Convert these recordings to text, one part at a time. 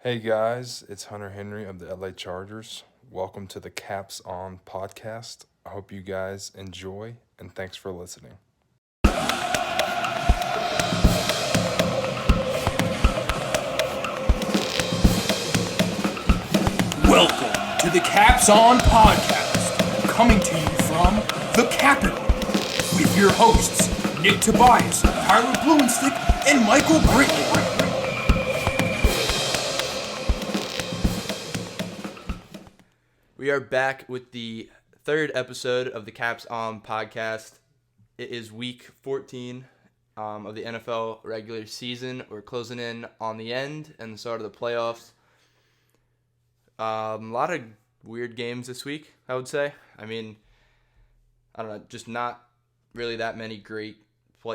Hey guys, it's Hunter Henry of the LA Chargers. Welcome to the capsON podcast. I hope you guys enjoy and thanks for listening. Welcome to the capsON podcast, coming to you from the capital, with your hosts, Nick Tobias, Tyler Blumenstick, and Michael Britton. We are back with the third episode of the capsON podcast. It is week 14 of the NFL regular season. We're closing in on the end and the start of the playoffs. A lot of weird games this week, I would say. I don't know, just not really that many great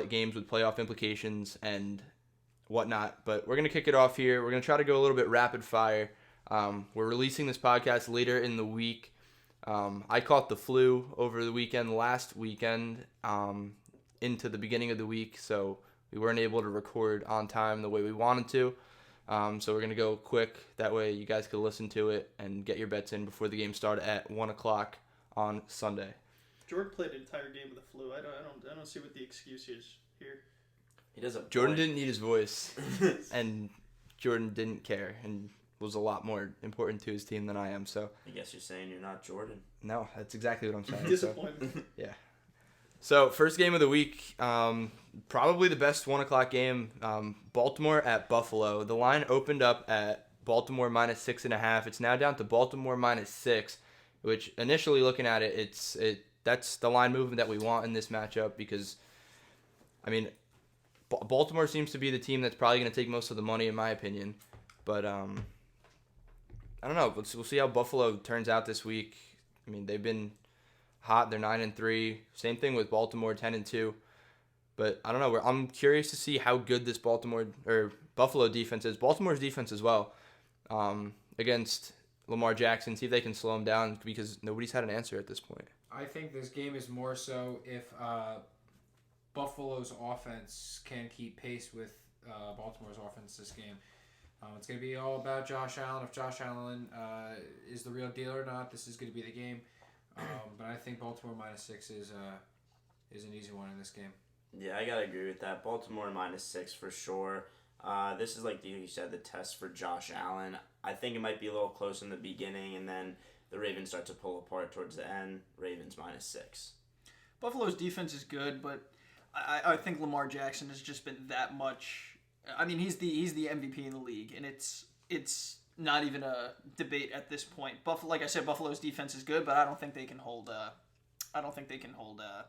games with playoff implications and whatnot. But we're going to kick it off here. We're going to try to go a little bit rapid fire. We're releasing this podcast later in the week. I caught the flu over the weekend, last weekend, into the beginning of the week, so we weren't able to record on time the way we wanted to. So we're going to go quick. That way you guys can listen to it and get your bets in before the game started at 1 o'clock on Sunday. Jordan played an entire game with the flu. I don't see what the excuse is here. He doesn't. Jordan didn't need his voice, and Jordan didn't care, and was a lot more important to his team than I am. So I guess you're saying you're not Jordan. no, that's exactly what I'm saying. Disappointment. Yeah. So first game of the week, probably the best 1 o'clock game. Baltimore at Buffalo. The line opened up at Baltimore minus 6.5. It's now down to Baltimore minus 6, which initially looking at it, that's the line movement that we want in this matchup because, Baltimore seems to be the team that's probably going to take most of the money in my opinion, but I don't know. We'll see how Buffalo turns out this week. They've been hot. They're 9-3. Same thing with Baltimore, 10-2. But I don't know. I'm curious to see how good this Buffalo defense is. Baltimore's defense as well against Lamar Jackson. See if they can slow him down because nobody's had an answer at this point. I think this game is more so if Buffalo's offense can keep pace with Baltimore's offense this game. It's going to be all about Josh Allen. If Josh Allen is the real deal or not, this is going to be the game. But I think Baltimore minus 6 is an easy one in this game. Yeah, I gotta agree with that. Baltimore minus 6 for sure. This is like you said, the test for Josh Allen. I think it might be a little close in the beginning, and then the Ravens start to pull apart towards the end. Ravens minus 6. Buffalo's defense is good, but I think Lamar Jackson has just been that much. He's the MVP in the league, and it's not even a debate at this point. Like I said, Buffalo's defense is good, but I don't think they can hold.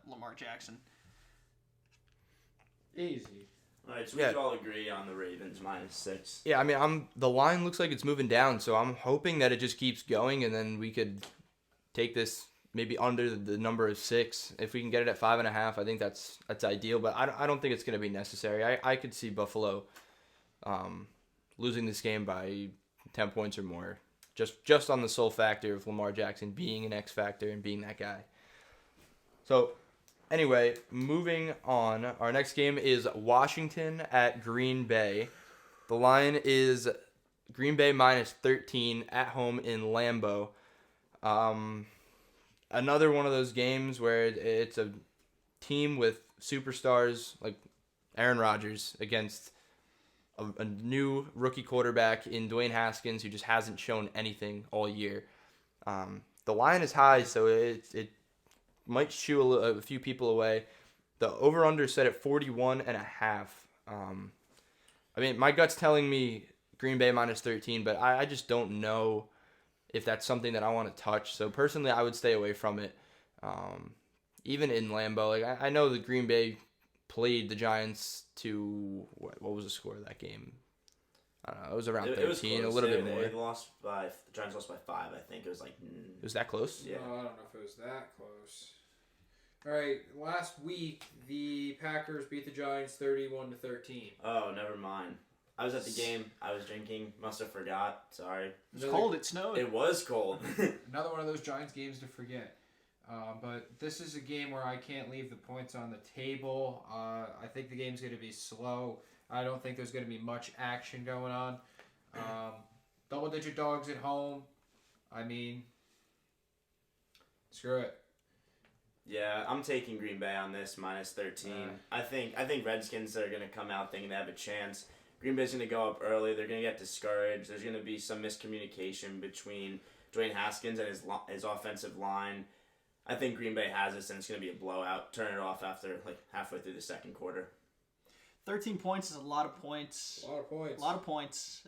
Lamar Jackson. Easy. All right, so we should all agree on the Ravens minus 6. Yeah, the line looks like it's moving down, so I'm hoping that it just keeps going, and then we could take this maybe under the number of 6. If we can get it at 5.5, I think that's ideal. But I don't think it's going to be necessary. I could see Buffalo losing this game by 10 points or more, just on the sole factor of Lamar Jackson being an X factor and being that guy. So anyway, moving on. Our next game is Washington at Green Bay. The line is Green Bay minus 13 at home in Lambeau. Another one of those games where it's a team with superstars like Aaron Rodgers against a new rookie quarterback in Dwayne Haskins who just hasn't shown anything all year. The line is high, so it might shoo a few people away. The over-under set at 41.5. My gut's telling me Green Bay minus 13, but I just don't know if that's something that I want to touch. So personally, I would stay away from it. Even in Lambeau, I know the Green Bay played the Giants to what was the score of that game? I don't know. It was around 13, a little bit more. The Giants lost by 5. I think it was like. It was that close? Yeah. I don't know if it was that close. All right, last week the Packers beat the Giants 31-13. Oh, never mind. I was at the game. I was drinking. Must have forgot. Sorry. It's cold. It snowed. It was cold. Another one of those Giants games to forget. But this is a game where I can't leave the points on the table. I think the game's going to be slow. I don't think there's going to be much action going on. double-digit dogs at home. I mean, screw it. Yeah, I'm taking Green Bay on this minus 13. I think Redskins are going to come out thinking they have a chance. Green Bay's going to go up early. They're going to get discouraged. There's going to be some miscommunication between Dwayne Haskins and his offensive line. I think Green Bay has this, and it's going to be a blowout. Turn it off after halfway through the second quarter. 13 points is a lot of points. A lot of points. A lot of points.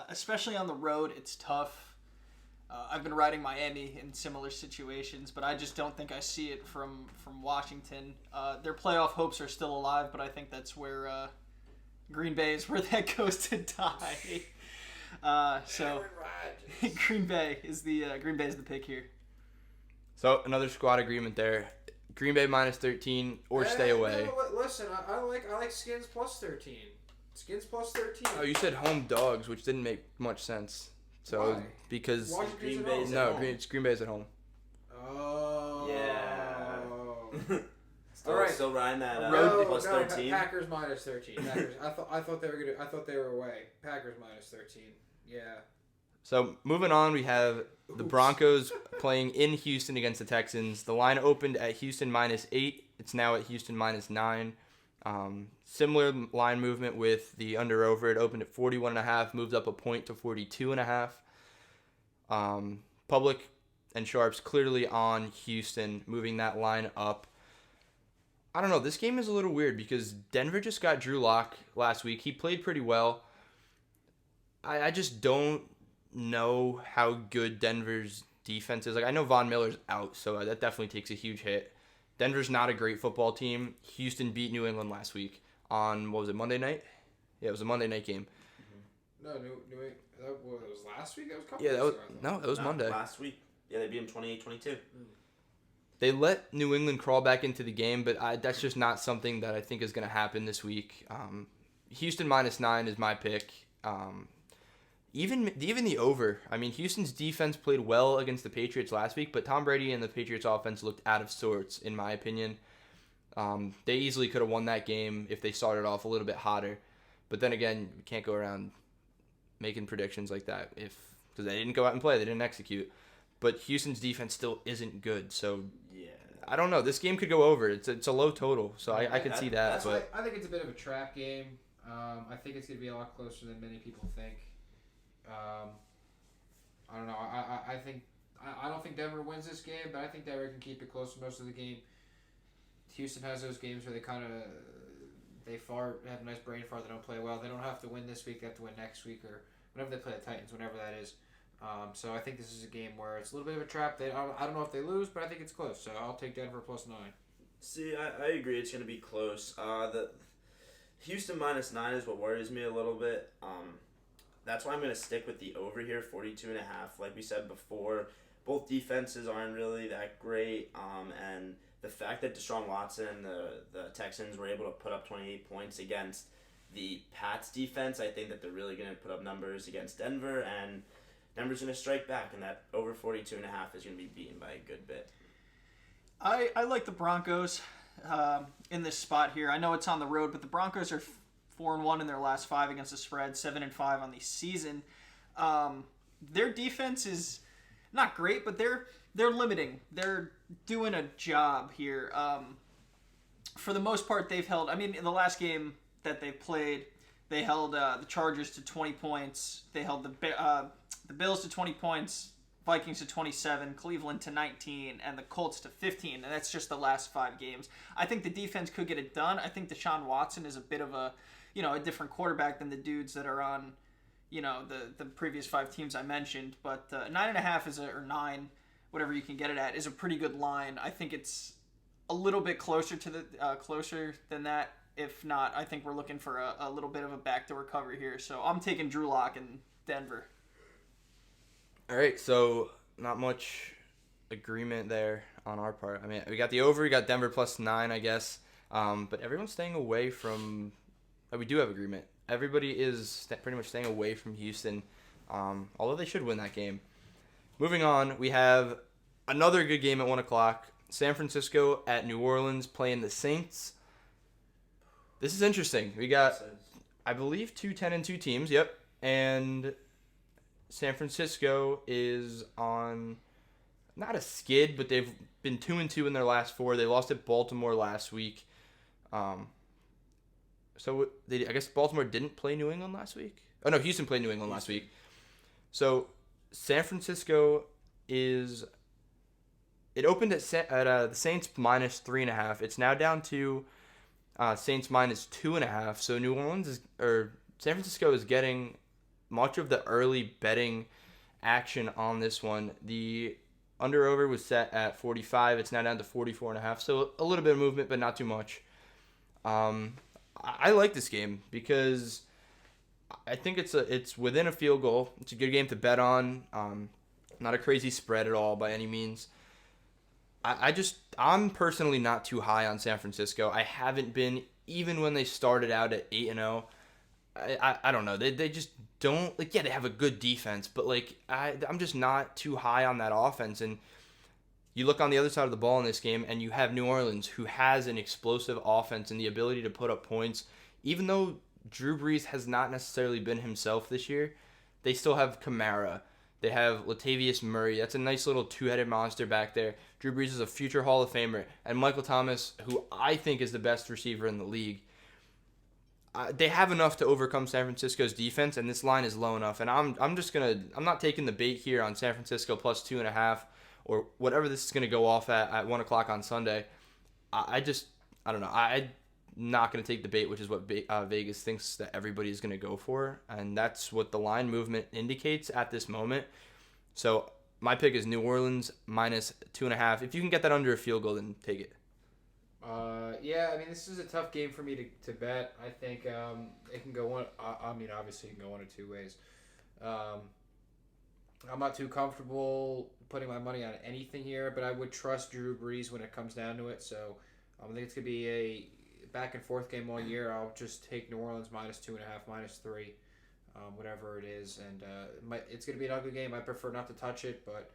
Especially on the road, it's tough. I've been riding Miami in similar situations, but I just don't think I see it from Washington. Their playoff hopes are still alive, but I think that's where Green Bay is where that goes to die. So Green Bay is the pick here. So another squad agreement there. Green Bay minus 13 or stay away. No, listen, I like Skins plus 13. Skins plus 13. Oh, you said home dogs, which didn't make much sense. So Why? because Washington's Green at Bay's home. at no, home. it's Green Bay's at home. Oh. Yeah. All right. Still riding that Road- plus 13. Packers minus 13. Packers. I thought they were away. Packers minus 13. Yeah. So moving on, we have the Broncos playing in Houston against the Texans. The line opened at Houston minus 8. It's now at Houston minus 9. Similar line movement with the under over. It opened at 41.5, moved up a point to 42.5. Public and Sharps clearly on Houston, moving that line up. I don't know. This game is a little weird because Denver just got Drew Lock last week. He played pretty well. I just don't know how good Denver's defense is. Like, I know Von Miller's out, so that definitely takes a huge hit. Denver's not a great football team. Houston beat New England last week on, what was it, Monday night? Yeah, it was a Monday night game. No, that was last week. That was a couple Yeah, that was weeks ago, I thought. no, that was Monday. Last week. Yeah, they beat him 28-22. They let New England crawl back into the game, but that's just not something that I think is going to happen this week. Houston minus 9 is my pick. Even the over. I mean, Houston's defense played well against the Patriots last week, but Tom Brady and the Patriots offense looked out of sorts, in my opinion. They easily could have won that game if they started off a little bit hotter. But then again, you can't go around making predictions like that because they didn't go out and play. They didn't execute. But Houston's defense still isn't good, so Yeah. I don't know. This game could go over. It's a low total, so I could see that. That's But why I think it's a bit of a trap game. I think it's going to be a lot closer than many people think. I don't know. I don't think Denver wins this game, but I think Denver can keep it close most of the game. Houston has those games where they kind of have a nice brain fart. They don't play well. They don't have to win this week. They have to win next week or whenever they play the Titans, whenever that is. So I think this is a game where it's a little bit of a trap. I don't know if they lose, but I think it's close. So I'll take Denver plus 9. See, I agree. It's going to be close. The Houston minus 9 is what worries me a little bit. That's why I'm going to stick with the over here, 42.5. Like we said before, both defenses aren't really that great. And the fact that Deshaun Watson and the Texans were able to put up 28 points against the Pats defense, I think that they're really going to put up numbers against Denver. And Denver's going to strike back, and that over 42.5 is going to be beaten by a good bit. I like the Broncos in this spot here. I know it's on the road, but the Broncos are 4-1 in their last 5 against the spread, 7-5 on the season. Their defense is not great, but they're limiting. They're doing a job here. For the most part, they've held. I mean, in the last game that they played, they held the Chargers to 20 points. They held the Bills to 20 points. Vikings to 27, Cleveland to 19, and the Colts to 15, and that's just the last 5 games. I think the defense could get it done. I think Deshaun Watson is a bit of a different quarterback than the dudes that are on, the previous 5 teams I mentioned. But 9.5 or 9, whatever you can get it at, is a pretty good line. I think it's a little bit closer than that. If not, I think we're looking for a little bit of a backdoor cover here. So I'm taking Drew Lock in Denver. all right, so not much agreement there on our part. I mean, we got the over, we got Denver plus 9, I guess. But everyone's staying away from. We do have agreement. Everybody is pretty much staying away from Houston, although they should win that game. Moving on, we have another good game at 1 o'clock. San Francisco at New Orleans playing the Saints. This is interesting. We got, I believe, 2 10-2 teams. Yep, and San Francisco is on not a skid, but they've been 2-2 in their last 4. They lost at Baltimore last week. I guess Baltimore didn't play New England last week. Oh no, Houston played New England last week. So San Francisco is. It opened at the Saints minus 3.5. It's now down to Saints minus 2.5. So San Francisco is getting much of the early betting action on this one. The under-over was set at 45. It's now down to 44.5. So a little bit of movement, but not too much. I like this game because I think it's within a field goal. It's a good game to bet on. Not a crazy spread at all by any means. I'm personally not too high on San Francisco. I haven't been even when they started out at 8-0. I don't know. They just don't they have a good defense, but I'm just not too high on that offense. And you look on the other side of the ball in this game, and you have New Orleans, who has an explosive offense and the ability to put up points. Even though Drew Brees has not necessarily been himself this year, they still have Kamara. They have Latavius Murray. That's a nice little two-headed monster back there. Drew Brees is a future Hall of Famer. And Michael Thomas, who I think is the best receiver in the league. They have enough to overcome San Francisco's defense, and this line is low enough. And I'm not taking the bait here on San Francisco plus 2.5 or whatever this is going to go off at 1 o'clock on Sunday. I don't know. I'm not going to take the bait, which is what Vegas thinks that everybody is going to go for. And that's what the line movement indicates at this moment. So my pick is New Orleans minus 2.5. If you can get that under a field goal, then take it. Yeah, I mean, this is a tough game for me to bet. I think it can go one. I mean, obviously, it can go one of two ways. I'm not too comfortable putting my money on anything here, but I would trust Drew Brees when it comes down to it. So I think it's going to be a back and forth game all year. I'll just take New Orleans minus 2.5, minus 3, whatever it is. And it's going to be an ugly game. I prefer not to touch it, but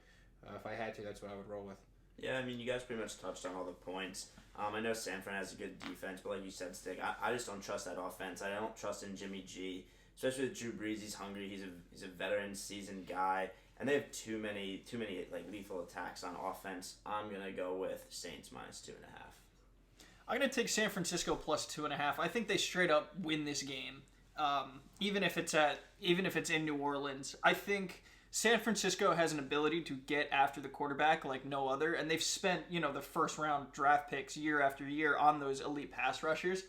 if I had to, that's what I would roll with. Yeah, I mean, you guys pretty much touched on all the points. I know San Fran has a good defense, but like you said, Stick, I just don't trust that offense. I don't trust in Jimmy G, especially with Drew Brees. He's hungry. He's a veteran, seasoned guy, and they have too many like lethal attacks on offense. I'm gonna go with Saints minus 2.5. I'm gonna take San Francisco plus 2.5. I think they straight up win this game, even if it's in New Orleans. I think San Francisco has an ability to get after the quarterback like no other, and they've spent the first round draft picks year after year on those elite pass rushers.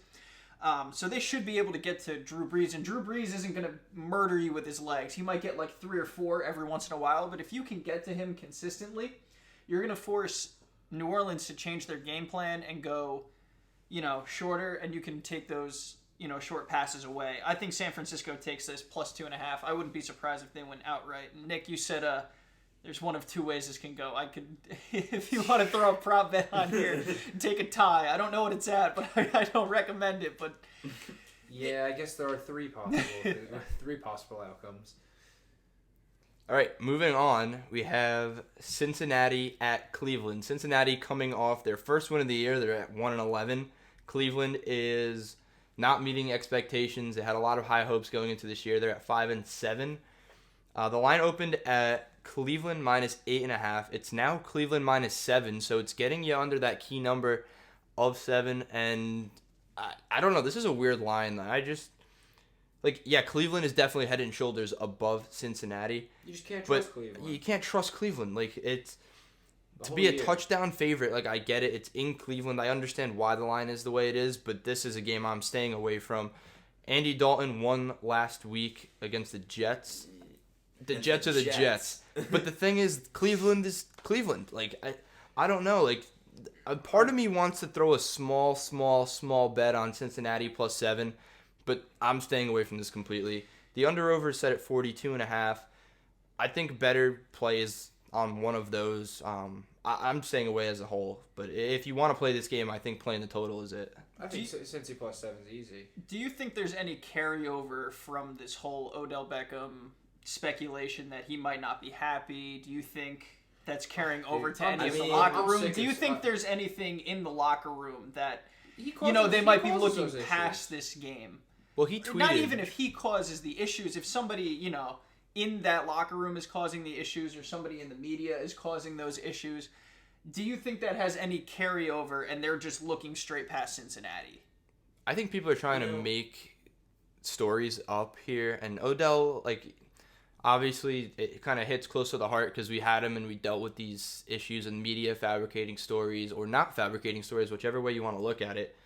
So they should be able to get to Drew Brees, and Drew Brees isn't going to murder you with his legs. He might get like 3 or 4 every once in a while, but if you can get to him consistently, you're going to force New Orleans to change their game plan and go, shorter, and you can take those short passes away. I think San Francisco takes this plus 2.5. I wouldn't be surprised if they went outright. Nick, you said there's one of two ways this can go. I could, if you want to throw a prop bet on here, take a tie. I don't know what it's at, but I don't recommend it. But yeah, I guess there are three possible outcomes. All right, moving on. We have Cincinnati at Cleveland. Cincinnati coming off their first win of the year. They're at 1-11. Cleveland is not meeting expectations. They had a lot of high hopes going into this year. They're at 5-7. The line opened at Cleveland minus 8.5. It's now Cleveland minus 7, so it's getting you under that key number of 7. And I don't know. This is a weird line. Cleveland is definitely head and shoulders above Cincinnati. You just can't trust Cleveland. You can't trust Cleveland. To be a touchdown favorite, I get it. It's in Cleveland. I understand why the line is the way it is, but this is a game I'm staying away from. Andy Dalton won last week against the Jets. The Jets are the Jets. But the thing is, Cleveland is Cleveland. I don't know. A part of me wants to throw a small bet on Cincinnati plus 7, but I'm staying away from this completely. The under-over is set at 42.5. I think better plays on one of those. I'm staying away as a whole. But if you want to play this game, I think playing the total is it. I think Cincy plus 7 is easy. Do you think there's any carryover from this whole Odell Beckham speculation that he might not be happy? Do you think that's carrying over to any of the locker room? Do you think there's anything in the locker room that they might be looking past this game? Well, he tweeted. Not even if he causes the issues. If somebody, in that locker room is causing the issues or somebody in the media is causing those issues. Do you think that has any carryover and they're just looking straight past Cincinnati? I think people are trying to make stories up here, and Odell, like, obviously it kind of hits close to the heart because we had him and we dealt with these issues in media fabricating stories or not fabricating stories, whichever way you want to look at it.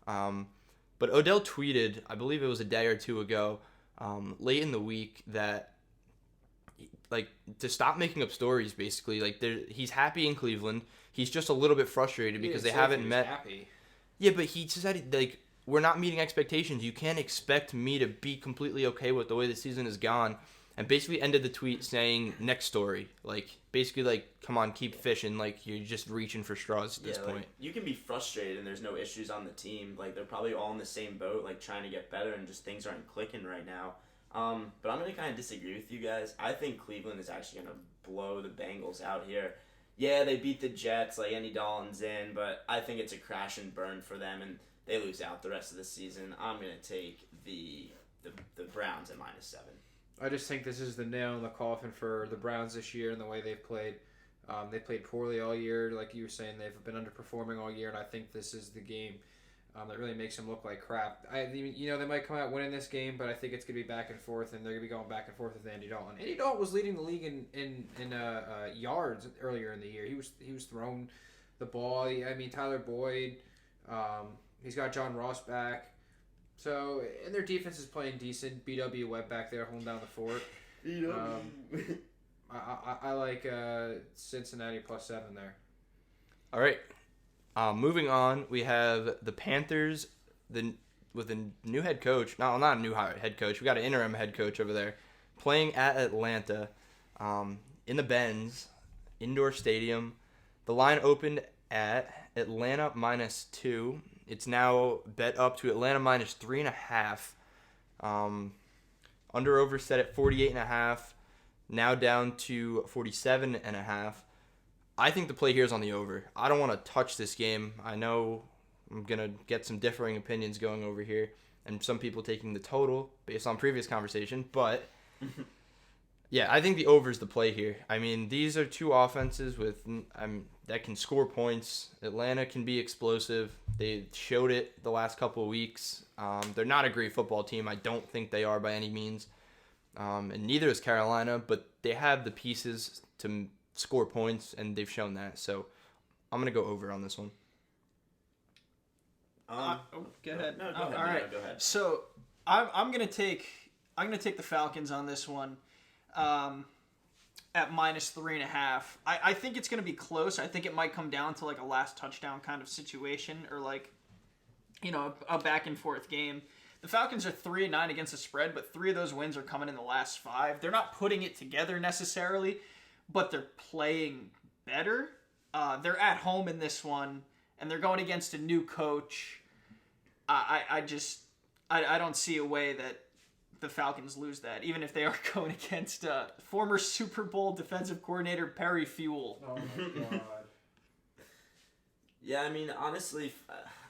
But Odell tweeted, I believe it was a day or two ago, late in the week, that like to stop making up stories. Basically, like he's happy in Cleveland. He's just a little bit frustrated because they haven't met. Happy. Yeah, but he said like we're not meeting expectations. You can't expect me to be completely okay with the way the season has gone. And basically ended the tweet saying next story. Like basically like come on, keep fishing. Like you're just reaching for straws at this point. Like, you can be frustrated and there's no issues on the team. Like they're probably all in the same boat, like trying to get better, and just things aren't clicking right now. But I'm gonna kind of disagree with you guys. I think Cleveland is actually gonna blow the Bengals out here. Yeah, they beat the Jets, like Andy Dalton's in, but I think it's a crash and burn for them, and they lose out the rest of the season. I'm gonna take the Browns at -7. I just think this is the nail in the coffin for the Browns this year and the way they've played. They played poorly all year, like you were saying. They've been underperforming all year, and I think this is the game that really makes them look like crap. They might come out winning this game, but I think it's going to be back and forth, and they're going to be going back and forth with Andy Dalton. Andy Dalton was leading the league in yards earlier in the year. He was throwing the ball. Tyler Boyd. He's got John Ross back. So, and their defense is playing decent. B.W. Webb back there holding down the fort. I like Cincinnati +7 there. All right. Moving on, we have the Panthers with a new head coach. No, not a new head coach. We got an interim head coach over there playing at Atlanta in the Benz indoor stadium. The line opened at Atlanta -2. It's now bet up to Atlanta -3.5. Under over set at 48.5. Now down to 47.5. I think the play here is on the over. I don't want to touch this game. I know I'm going to get some differing opinions going over here, and some people taking the total based on previous conversation, but yeah, I think the over is the play here. I mean, these are two offenses that can score points. Atlanta can be explosive. They showed it the last couple of weeks. They're not a great football team. I don't think they are by any means. And neither is Carolina, but they have the pieces to score points, and they've shown that. So I'm going to go over on this one. Go ahead. No, go ahead. All right. Go ahead. So I'm gonna take the Falcons on this one. At -3.5. I think it's going to be close. I think it might come down to like a last touchdown kind of situation or like, a back and forth game. The Falcons are 3-9 against the spread, but 3 of those wins are coming in the last 5. They're not putting it together necessarily, but they're playing better. They're at home in this one, and they're going against a new coach. I don't see a way that the Falcons lose that, even if they are going against former Super Bowl defensive coordinator Perry Fewell. Oh my god. Yeah, I mean, honestly,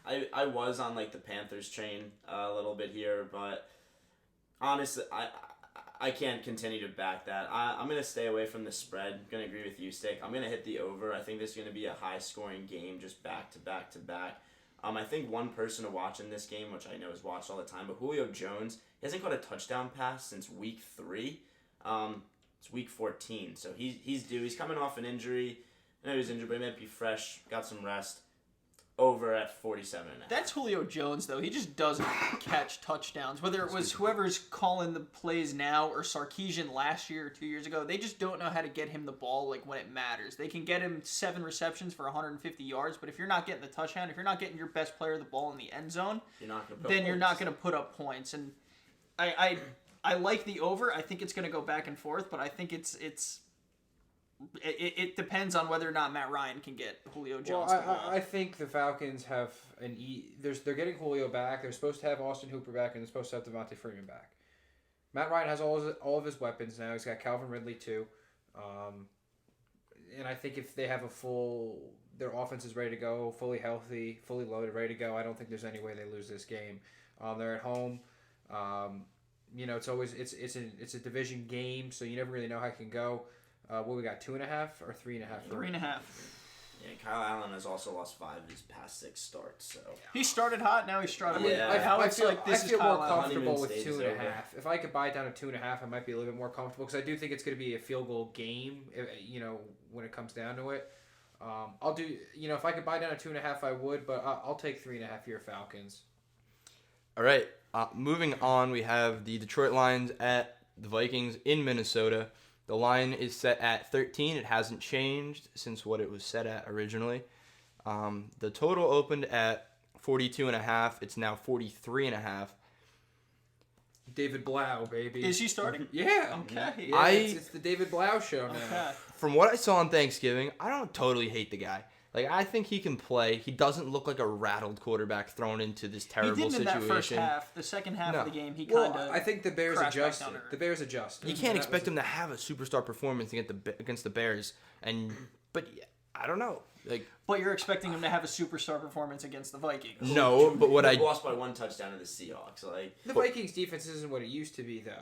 I was on like the Panthers train a little bit here, but honestly, I can't continue to back that. I'm gonna stay away from the spread. I'm gonna agree with you, Stick. I'm gonna hit the over. I think this is gonna be a high scoring game, just back to back to back. I think one person to watch in this game, which I know is watched all the time, but Julio Jones, he hasn't caught a touchdown pass since week 3. It's week 14, so he's due. He's coming off an injury. I know he's injured, but he might be fresh. Got some rest. Over at 47.5. That's Julio Jones, though. He just doesn't catch touchdowns. Whether it was whoever's calling the plays now or Sarkisian last year or 2 years ago, they just don't know how to get him the ball like when it matters. They can get him 7 receptions for 150 yards, but if you're not getting the touchdown, if you're not getting your best player the ball in the end zone, you're not going to put up points. And I like the over. I think it's going to go back and forth, but I think it depends on whether or not Matt Ryan can get Julio Jones. Well, I think the Falcons have they're getting Julio back. They're supposed to have Austin Hooper back, and they're supposed to have Devontae Freeman back. Matt Ryan has all of his weapons now. He's got Calvin Ridley too, and I think if they have their offense is ready to go, fully healthy, fully loaded, ready to go. I don't think there's any way they lose this game. They're at home. it's always it's a division game, so you never really know how it can go. What we got, 2.5 or 3.5? 3.5. Yeah, Kyle Allen has also lost 5 of his past 6 starts. So He started hot, now he's struggling. Yeah. Now I it's feel, like this I is feel Kyle more Allen. comfortable Honeymoon with stage is 2.5. over. If I could buy it down to 2.5, I might be a little bit more comfortable because I do think it's going to be a field goal game. When it comes down to it, I'll do. If I could buy down to 2.5, I would, but I'll take 3.5 here, Falcons. All right. Moving on, we have the Detroit Lions at the Vikings in Minnesota. The line is set at 13. It hasn't changed since what it was set at originally. The total opened at 42.5. It's now 43.5. David Blau, baby. Is he starting? Yeah. Okay. Yeah, it's the David Blau show now. Okay. From what I saw on Thanksgiving, I don't totally hate the guy. Like, I think he can play. He doesn't look like a rattled quarterback thrown into this terrible He didn't in situation. that first half. The second half No. of the game, he Well, kind of. I think the Bears crashed back adjusted. down to earth. The Bears adjusted. You can't expect him to have a superstar performance against the Bears. But I don't know. Like, But you're expecting him to have a superstar performance against the Vikings. no, but what I lost by 1 touchdown to the Seahawks. Like The Vikings defense isn't what it used to be, though.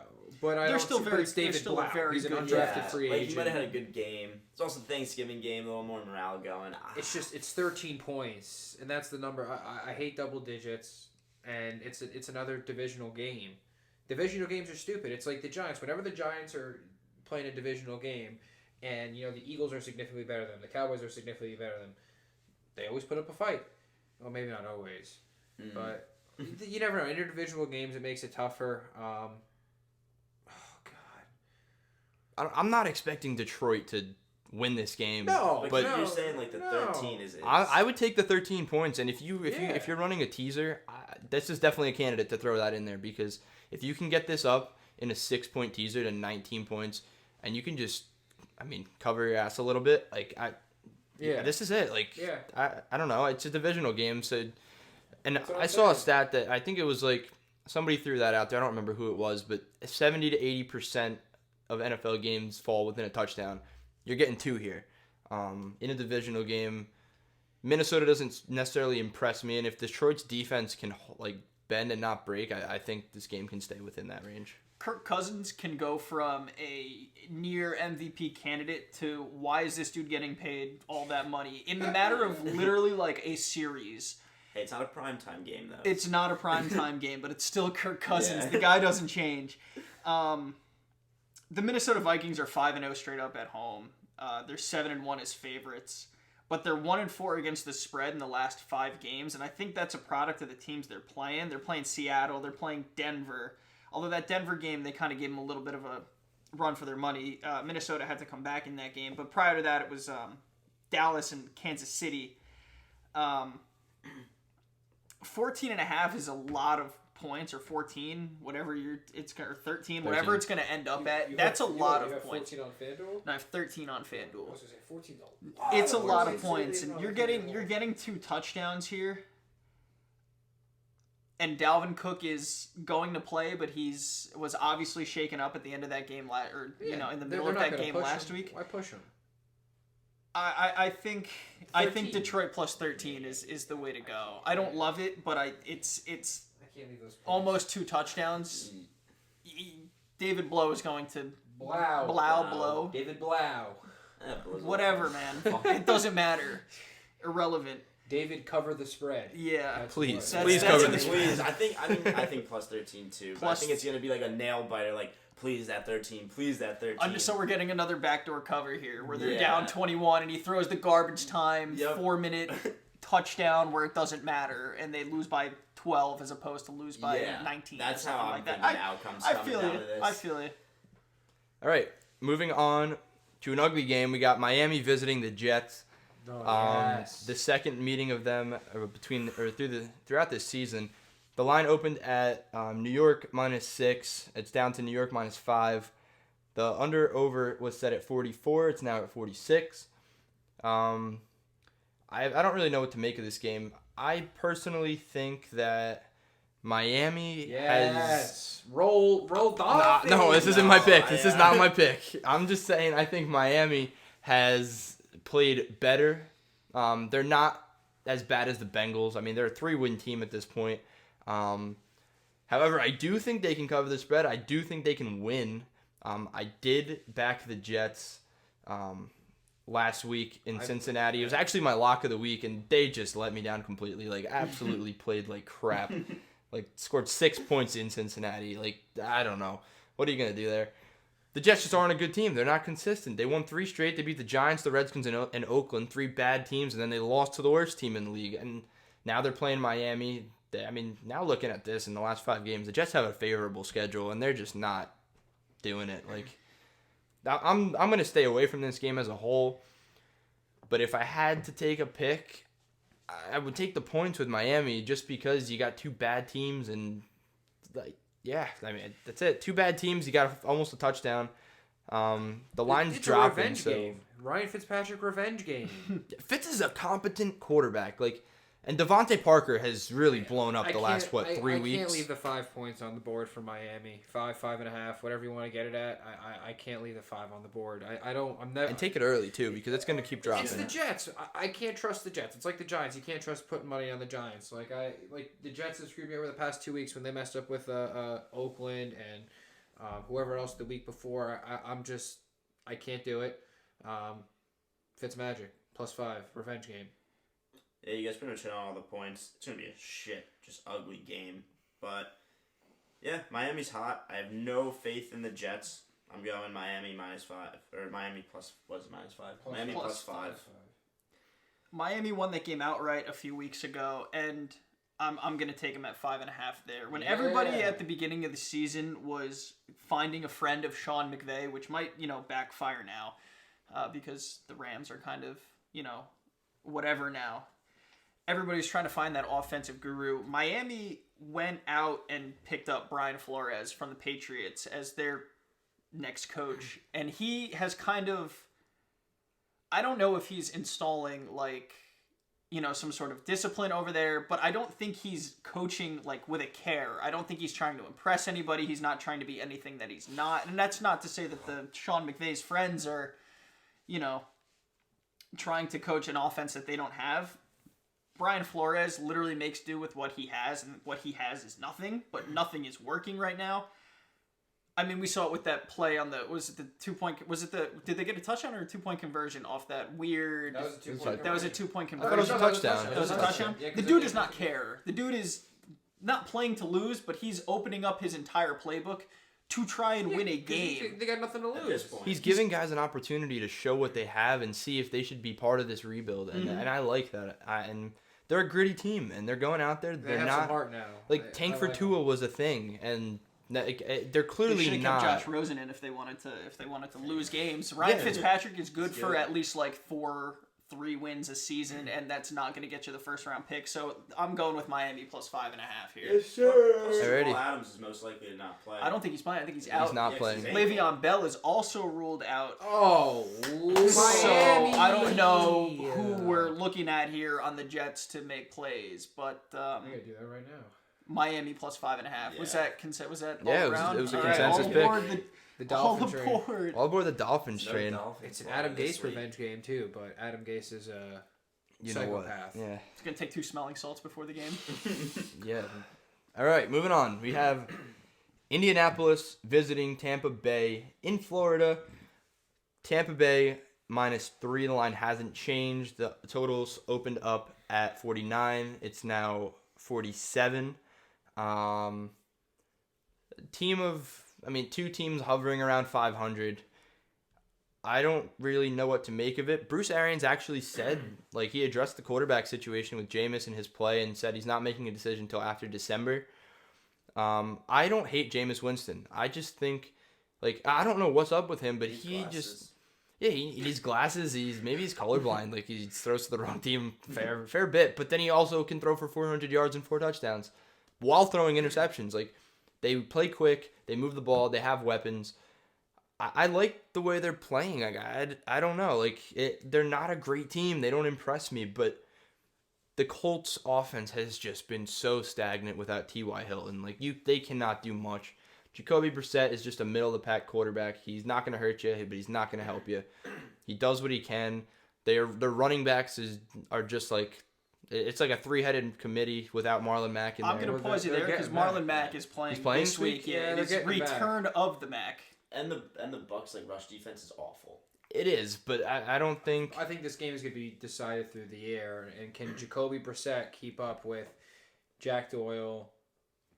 But They're still very- it's David they're still Blau. very He's an good, undrafted yeah, free like agent. he might have had a good game. It's also Thanksgiving game, a little more morale going. It's 13 points, and that's the number. I hate double digits, and it's another divisional game. Divisional games are stupid. It's like the Giants. Whenever the Giants are playing a divisional game, and the Eagles are significantly better than them, the Cowboys are significantly better than them, they always put up a fight. Well, maybe not always, but you never know. Interdivisional games, it makes it tougher. Oh God. I'm not expecting Detroit to win this game. No, But but you're saying like the no. 13 is. I would take the 13 points, and if Yeah. you're running a teaser, this is definitely a candidate to throw that in there, because if you can get this up in a 6-point teaser to 19 points, and you can just, cover your ass a little bit, Yeah. this is it. Like, Yeah. I don't know, it's a divisional game, so, and That's what I I'm saw a saying. stat that I think it was like somebody threw that out there. I don't remember who it was, but 70 to 80% of NFL games fall within a touchdown. You're getting 2 here. In a divisional game, Minnesota doesn't necessarily impress me, and if Detroit's defense can bend and not break, I think this game can stay within that range. Kirk Cousins can go from a near MVP candidate to why is this dude getting paid all that money in the matter of literally like a series. Hey, it's not a primetime game though. It's not a primetime game, but it's still Kirk Cousins. Yeah. The guy doesn't change. The Minnesota Vikings are 5-0 straight up at home. They're 7-1 as favorites, but they're 1-4 against the spread in the last 5 games, and I think that's a product of the teams they're playing. They're playing Seattle. They're playing Denver. Although that Denver game, they kind of gave them a little bit of a run for their money. Minnesota had to come back in that game, but prior to that, it was Dallas and Kansas City. 14.5 is a lot of points, or 14, whatever or 13, whatever it's going to end up at. That's a lot of points. 14 on FanDuel? No, I have 13 on I FanDuel. was gonna say 14 is a lot. It's a lot of points. points, and you're getting 2 touchdowns here. And Dalvin Cook is going to play, but was obviously shaken up at the end of that game, in the middle of that game last week. Why push him? I think 13. Detroit plus 13 is the way to go. I don't love it, but it's I can't leave those points. almost 2 touchdowns. David Blow is going to blow. David Blau. Whatever, man. It doesn't matter. Irrelevant. David, cover the spread. Yeah. That's Please. what- Please that's cover in this. the- Please, I think plus 13 too. But I Plus- think it's gonna be like a nail biter. Like, please that 13, please that 13. So we're getting another backdoor cover here, where they're Yeah. down 21, and he throws the garbage time Yep. 4-minute touchdown where it doesn't matter, and they lose by 12 as opposed to lose by Yeah, 19. that's or how something I'm like that. thinking the outcome's I coming feel down you. to this. I feel you. All right, moving on to an ugly game. We got Miami visiting the Jets. Oh, yes. The second meeting of them throughout this season. The line opened at New York -6. It's down to New York -5. The under/over was set at 44. It's now at 46. I don't really know what to make of this game. I personally think that Miami has. Roll Dolphins. No, this isn't my pick. This is not my pick. I'm just saying I think Miami has played better. They're not as bad as the Bengals. I mean, they're a 3-win team at this point. However, I do think they can cover the spread. I do think they can win. I did back the Jets last week in Cincinnati. It was actually my lock of the week, and they just let me down completely. Like, absolutely played like crap. Like, scored 6 points in Cincinnati. Like, I don't know. What are you going to do there? The Jets just aren't a good team. They're not consistent. They won 3 straight. They beat the Giants, the Redskins, and Oakland. 3 bad teams, and then they lost to the worst team in the league. And now they're playing Miami. Now looking at this in the last 5 games, the Jets have a favorable schedule, and they're just not doing it. Like, I'm going to stay away from this game as a whole. But if I had to take a pick, I would take the points with Miami just because you got 2 bad teams and, like, yeah, I mean, that's it. 2 bad teams. You got almost a touchdown. The line's It's dropping. a revenge So game. Ryan Fitzpatrick revenge game. Fitz is a competent quarterback. Like, and Devontae Parker has really blown up the last 3 weeks. I can't leave the 5 points on the board for Miami. 5.5, whatever you want to get it at. I can't leave the 5 on the board. I'm never. And take it early too because it's going to keep dropping. It's the Jets. I can't trust the Jets. It's like the Giants. You can't trust putting money on the Giants. Like the Jets have screwed me over the past 2 weeks when they messed up with Oakland and whoever else the week before. I can't do it. Fitzmagic +5 revenge game. Yeah, you guys pretty much hit on all the points. It's going to be a just ugly game. But, yeah, Miami's hot. I have no faith in the Jets. I'm going Miami -5. Or Miami plus, what is it, -5? Miami +5. Miami won that game outright a few weeks ago, and I'm going to take them at 5.5 there. When everybody at the beginning of the season was finding a friend of Sean McVay, which might, backfire now because the Rams are kind of, whatever now. Everybody's trying to find that offensive guru. Miami went out and picked up Brian Flores from the Patriots as their next coach. And he has kind of, I don't know if he's installing some sort of discipline over there, but I don't think he's coaching with a care. I don't think he's trying to impress anybody. He's not trying to be anything that he's not. And that's not to say that the Sean McVay's friends are, trying to coach an offense that they don't have. Brian Flores literally makes do with what he has, and what he has is nothing, but nothing is working right now. I mean, we saw it with that play on did they get a touchdown or a 2-point conversion off that weird... That was a 2-point That was a 2-point I conversion. thought it was a touchdown. It was a touchdown? Yeah, the dude does not care. The dude is not playing to lose, but he's opening up his entire playbook to try and win a game. They got nothing to At this lose. point. He's giving guys an opportunity to show what they have and see if they should be part of this rebuild, and I like that. And they're a gritty team, and they're going out there. They They're have not some heart now. tank I for like Tua was a thing, and they're They clearly should have not. kept Josh Rosen in if they wanted to lose games. Ryan Fitzpatrick is good for at least 3 wins a season, and that's not going to get you the first round pick. So I'm going with Miami +5.5 here. Yes, sir. Alrighty. Jamal Adams is most likely to not play. I don't think he's playing. I think he's out. He's not Yeah, playing. he's Le'Veon Bell is also ruled out. Oh, So Miami. I don't know who we're looking at here on the Jets to make plays, but I gotta do that right now. Miami +5.5. Was Yeah. that Yeah, all it was- around? it was a All consensus all pick. aboard The all Dolphin train. aboard. All aboard the Dolphins No train. Dolphins It's an playing Adam this Gase week. revenge game too, but Adam Gase is a You know what? psychopath. Yeah. It's gonna take 2 smelling salts before the game. Yeah. All right, moving on. We have Indianapolis visiting Tampa Bay in Florida. Tampa Bay -3. The line hasn't changed. The totals opened up at 49. It's now 47. Two teams hovering around 500. I don't really know what to make of it. Bruce Arians actually said, he addressed the quarterback situation with Jameis and his play and said he's not making a decision until after December. I don't hate Jameis Winston. I just think, I don't know what's up with him, but he needs glasses. Maybe he's colorblind. He throws to the wrong team fair bit, but then he also can throw for 400 yards and 4 touchdowns while throwing interceptions. They play quick, they move the ball, they have weapons. I like the way they're playing. I don't know. They're not a great team. They don't impress me, but the Colts offense has just been so stagnant without T.Y. Hilton. They cannot do much. Jacoby Brissett is just a middle-of-the-pack quarterback. He's not going to hurt you, but he's not going to help you. He does what he can. Their running backs are just It's like a three-headed committee without Marlon Mack in I'm there. going to pause you they're there because getting back. Marlon Mack is playing, He's playing this this week. week? Yeah, Yeah, it they're is getting back. return of the Mack. And the Bucks like rush defense is awful. It is, but I don't think. I think this game is going to be decided through the air. And can Jacoby Brissett keep up with Jack Doyle,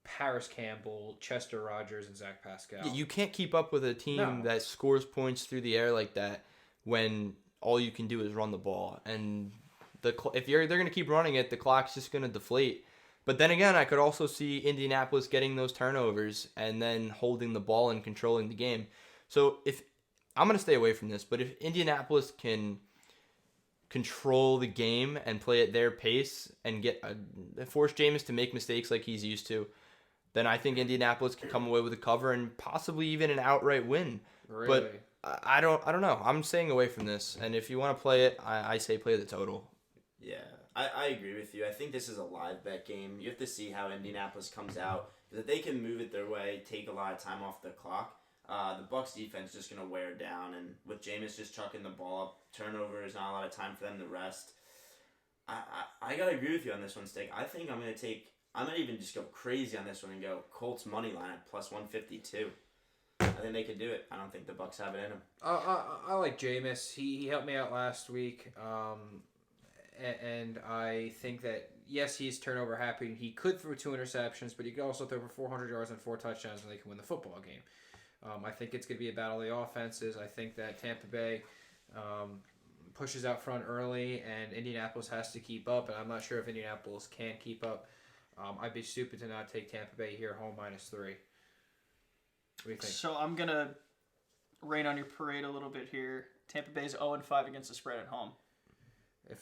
Paris Campbell, Chester Rogers, and Zach Pascal? You can't keep up with a team No. that scores points through the air like that when all you can do is run the ball. And if they're going to keep running it, the clock's just going to deflate. But then again, I could also see Indianapolis getting those turnovers and then holding the ball and controlling the game. So if I'm going to stay away from this, but if Indianapolis can control the game and play at their pace and force Jameis to make mistakes like he's used to, then I think Indianapolis can come away with a cover and possibly even an outright win. Really? But I don't know. I'm staying away from this. And if you want to play it, I say play the total. Yeah, I agree with you. I think this is a live bet game. You have to see how Indianapolis comes out. Because if they can move it their way, take a lot of time off the clock, the Bucks defense is just going to wear down. And with Jameis just chucking the ball up, turnovers, not a lot of time for them to rest. I got to agree with you on this one, Stick. I think I'm going to even just go crazy on this one and go Colts money line at plus 152. I think they could do it. I don't think the Bucks have it in them. I like Jameis. He helped me out last week. And I think that, yes, he's turnover happy. And he could throw 2 interceptions, but he could also throw for 400 yards and 4 touchdowns, and they can win the football game. I think it's going to be a battle of the offenses. I think that Tampa Bay pushes out front early, and Indianapolis has to keep up. And I'm not sure if Indianapolis can keep up. I'd be stupid to not take Tampa Bay here, home -3. What do you think? So I'm going to rain on your parade a little bit here. Tampa Bay's 0-5 against the spread at home.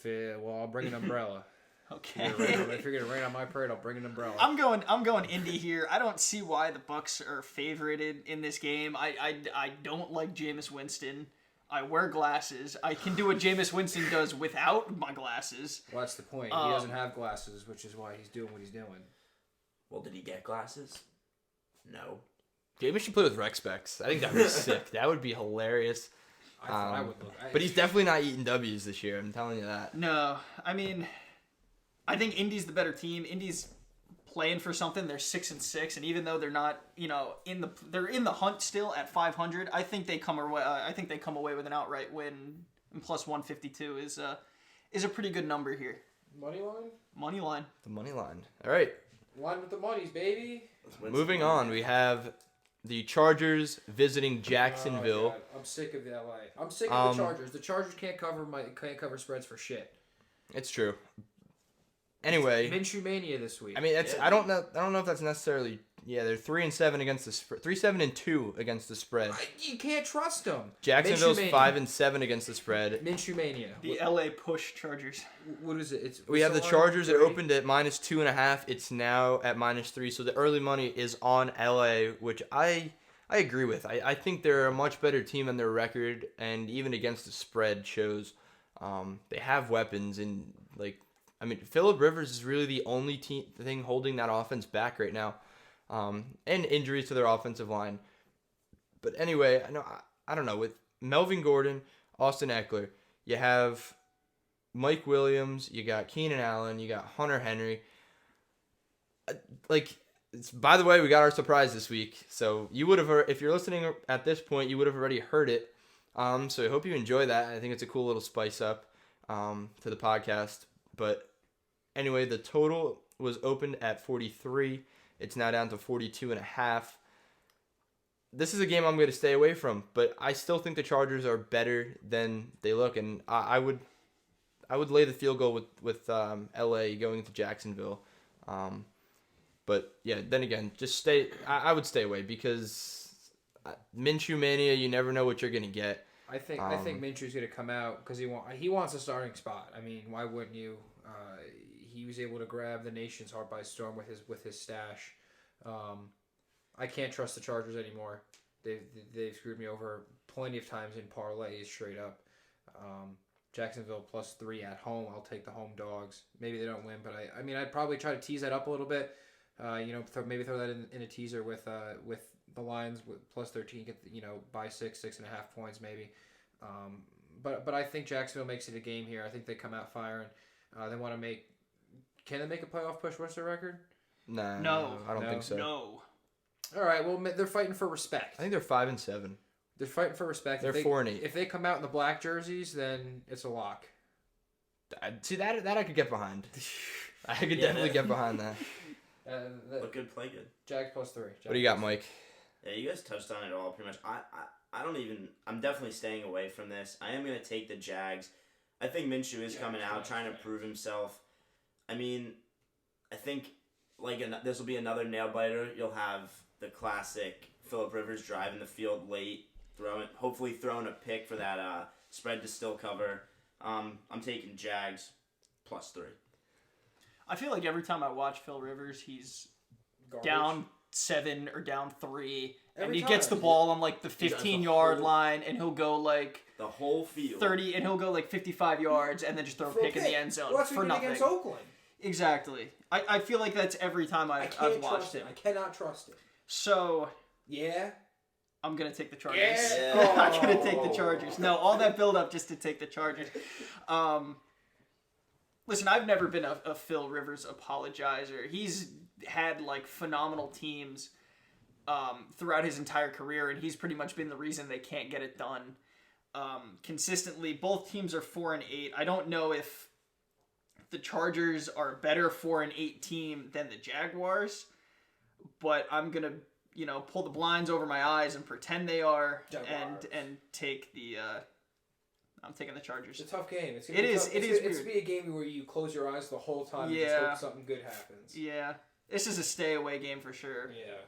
I'll bring an umbrella. Okay. If you're gonna rain on my parade, I'll bring an umbrella. I'm going Indy here. I don't see why the Bucks are favorited in this game. I don't like Jameis Winston. I wear glasses. I can do what Jameis Winston does without my glasses. Well, that's the point. He doesn't have glasses, which is why he's doing what he's doing. Well, did he get glasses? No. Jameis should play with rec specs. I think that would be sick. That would be hilarious. I thought I would look. But he's definitely not eating W's this year. I'm telling you that. No, I mean, I think Indy's the better team. Indy's playing for something. They're 6-6, and even though they're not, they're in the hunt still at 500. I think they come away. I think they come away with an outright win. And plus 152 is a pretty good number here. Money line. Money line. The money line. All right. Line with the monies, baby. Moving on, we have the Chargers visiting Jacksonville. Oh, God. I'm sick of the LA. I'm sick of the Chargers. The Chargers can't cover spreads for shit. It's true. Anyway, Minshew mania this week. I mean, I don't know if that's necessarily. Yeah, they're 3-7 against the spread. 3-7-2 against the spread. You can't trust them. Jacksonville's Minshew 5-7 against the spread. Minshew mania. The LA push Chargers. What is it? We have the line? Chargers. It 3? opened at -2.5. It's now at -3. So the early money is on LA, which I agree with. I think they're a much better team than their record, and even against the spread shows they have weapons. And Phillip Rivers is really the only thing holding that offense back right now, and injuries to their offensive line. But anyway, I don't know, with Melvin Gordon, Austin Eckler, you have Mike Williams, you got Keenan Allen, you got Hunter Henry. By the way, we got our surprise this week. So you would have heard, if you're listening at this point, you would have already heard it. So I hope you enjoy that. I think it's a cool little spice up to the podcast. But anyway, the total was opened at 43. It's now down to 42.5. This is a game I'm going to stay away from, but I still think the Chargers are better than they look, and I would lay the field goal with LA going to Jacksonville. But yeah, then again, I would stay away because Minshew mania. You never know what you're gonna get. I think Minshew's gonna come out because he wants a starting spot. I mean, why wouldn't you? He was able to grab the nation's heart by storm with his stash. I can't trust the Chargers anymore. They've screwed me over plenty of times in parlays straight up. Jacksonville +3 at home. I'll take the home dogs. Maybe they don't win, but I'd probably try to tease that up a little bit. Maybe throw that in a teaser with the lines with +13. Get by 6.5 points maybe. But I think Jacksonville makes it a game here. I think they come out firing. They want to make Can they make a playoff push? What's their record? Nah, No. I don't think so. No. All right, well, they're fighting for respect. I think they're 5-7. They're fighting for respect. They're If they- 4-8. If they come out in the black jerseys, then it's a lock. See that I could get behind. I could Yeah, definitely that- get behind that. Look good, play good. Jags +3. What do you got, Mike? Yeah, you guys touched on it all pretty much. I don't even. I'm definitely staying away from this. I am gonna take the Jags. I think Minshew is coming out trying to prove himself. I mean, I think this will be another nail biter. You'll have the classic Phillip Rivers driving the field late, hopefully throwing a pick for that spread to still cover. I'm taking Jags +3. I feel like every time I watch Phil Rivers, he's Garbage. down 7 or down 3, and Every he gets the time. ball on like the He does the 15-yard whole- line, and he'll go like The whole field. 30, and he'll go like 55 yards, and then just throw a For a pick in the end zone Well, that's what for he did nothing. against Oakland. Exactly. I feel like that's every time I I've can't watched trust him. it. I cannot trust it. So Yeah. I'm gonna take the Chargers. Yeah. I'm gonna take the Chargers. No, all that build up just to take the Chargers. Listen, I've never been a Phil Rivers apologizer. He's had like phenomenal teams throughout his entire career, and he's pretty much been the reason they can't get it done consistently. Both teams are 4-8. I don't know if the Chargers are a better 4-8 team than the Jaguars, but I'm gonna pull the blinds over my eyes and pretend they are, Jaguars. and take the. I'm taking the Chargers. It's a tough game. It's It gonna be is- tough. it It's is gonna weird. be a game where you close your eyes the whole time and Yeah. just hope something good happens. Yeah, this is a stay away game for sure. Yeah.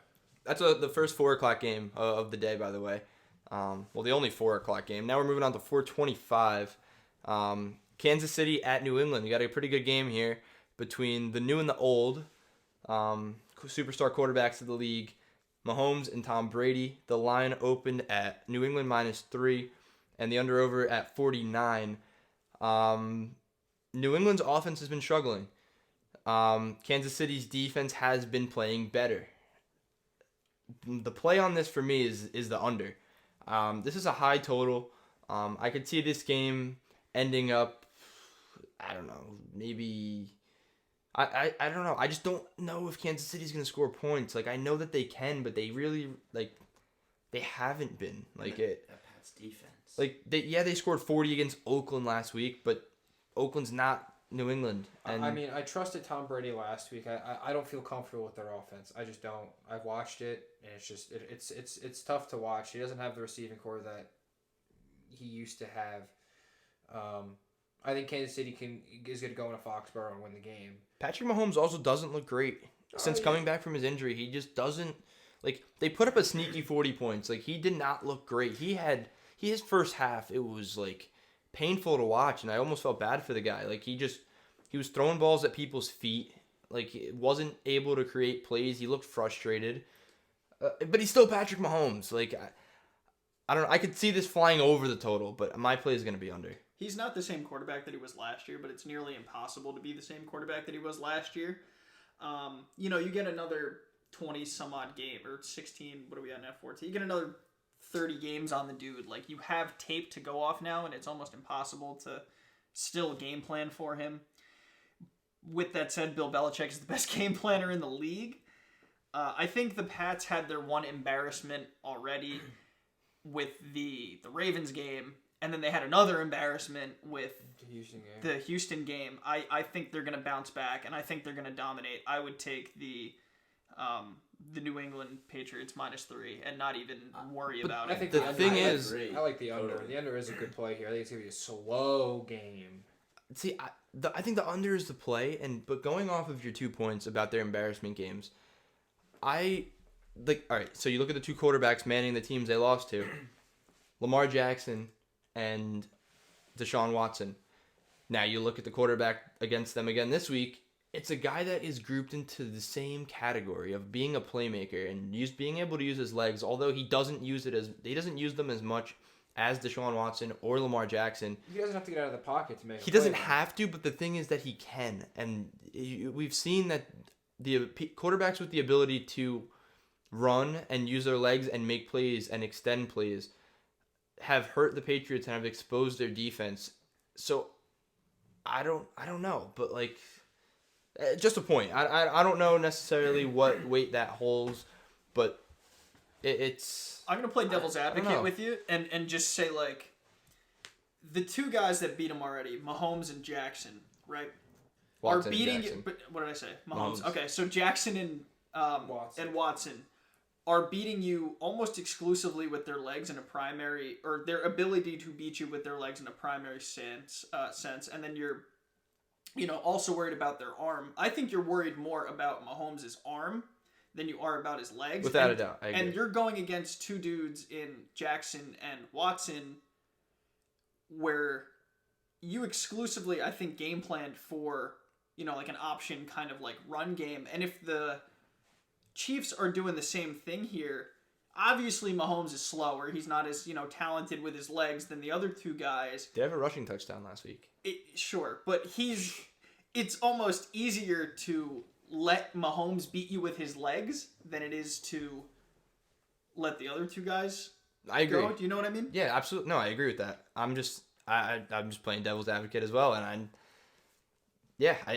That's the first 4:00 game of the day, by the way. Well, the only 4:00 game. Now we're moving on to 4:25. Kansas City at New England. You got a pretty good game here between the new and the old superstar quarterbacks of the league, Mahomes and Tom Brady. The line opened at New England -3, and the under/over at 49. New England's offense has been struggling. Kansas City's defense has been playing better. The play on this for me is the under. This is a high total. I could see this game ending up, I don't know, maybe. I don't know. I just don't know if Kansas City's gonna score points. Like, I know that they can, but they really they haven't been That Pats defense. they scored 40 against Oakland last week, but Oakland's not New England. And I mean, I trusted Tom Brady last week. I don't feel comfortable with their offense. I just don't. I've watched it, and it's just it's tough to watch. He doesn't have the receiving core that he used to have. I think Kansas City is going to go into Foxborough and win the game. Patrick Mahomes also doesn't look great since coming back from his injury. He just doesn't they put up a sneaky 40 points. He did not look great. His first half, it was painful to watch, and I almost felt bad for the guy. He was throwing balls at people's feet. Wasn't able to create plays. He looked frustrated. But he's still Patrick Mahomes. I don't know. I could see this flying over the total, but my play is going to be under. He's not the same quarterback that he was last year, but it's nearly impossible to be the same quarterback that he was last year. You get another 20 some odd game, or 16, what are we at now, 14? You get another 30 games on the dude. You have tape to go off now, and it's almost impossible to still game plan for him. With that said, Bill Belichick is the best game planner in the league. I think the Pats had their one embarrassment already with the Ravens game, and then they had another embarrassment with the Houston game. I think they're going to bounce back, and I think they're going to dominate. I would take the New England Patriots -3 and not even worry about I it. think The under- thing I is- I like the under. Totally. The under is a good play here. I think it's going to be a slow game. See, I think the under is the play, but going off of your 2 points about their embarrassment games, all right, so you look at the two quarterbacks manning the teams they lost to, Lamar Jackson and Deshaun Watson. Now you look at the quarterback against them again this week, it's a guy that is grouped into the same category of being a playmaker and being able to use his legs, although he doesn't use them as much as Deshaun Watson or Lamar Jackson. He doesn't have to get out of the pocket to make. He doesn't have to, but the thing is that he can. And we've seen that the quarterbacks with the ability to run and use their legs and make plays and extend plays have hurt the Patriots and have exposed their defense. So I don't know, but Just a point. I don't know necessarily what weight that holds, but it's. I'm gonna play devil's I don't advocate know. with you and just say like the two guys that beat him already, Mahomes and Jackson, right? Watson are and beating. Jackson. But what did I say? Mahomes. Mahomes. Okay, so Jackson and Watson are beating you almost exclusively with their legs in a primary, or their ability to beat you with their legs in a primary sense. And then you're, also worried about their arm. I think you're worried more about Mahomes' arm than you are about his legs. Without a doubt, I agree. And you're going against two dudes in Jackson and Watson, where you exclusively, I think, game planned for, like an option kind of like run game. And if the Chiefs are doing the same thing here, obviously Mahomes is slower. He's not as, talented with his legs than the other two guys. They have a rushing touchdown last week. Sure, but it's almost easier to let Mahomes beat you with his legs than it is to let the other two guys I agree. go. Do you know what I mean? Yeah, absolutely. No, I agree with that. I'm just playing devil's advocate as well, and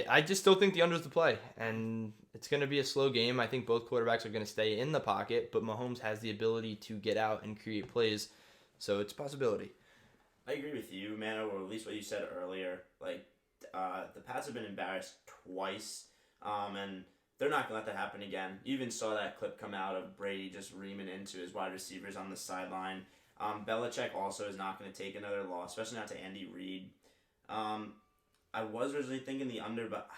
I just still think the under's the play, and it's going to be a slow game. I think both quarterbacks are going to stay in the pocket, but Mahomes has the ability to get out and create plays, so it's a possibility. I agree with you, man, or at least what you said earlier. Like, the Pats have been embarrassed twice, and they're not going to let that happen again. You even saw that clip come out of Brady just reaming into his wide receivers on the sideline. Belichick also is not going to take another loss, especially not to Andy Reid. I was originally thinking the under, but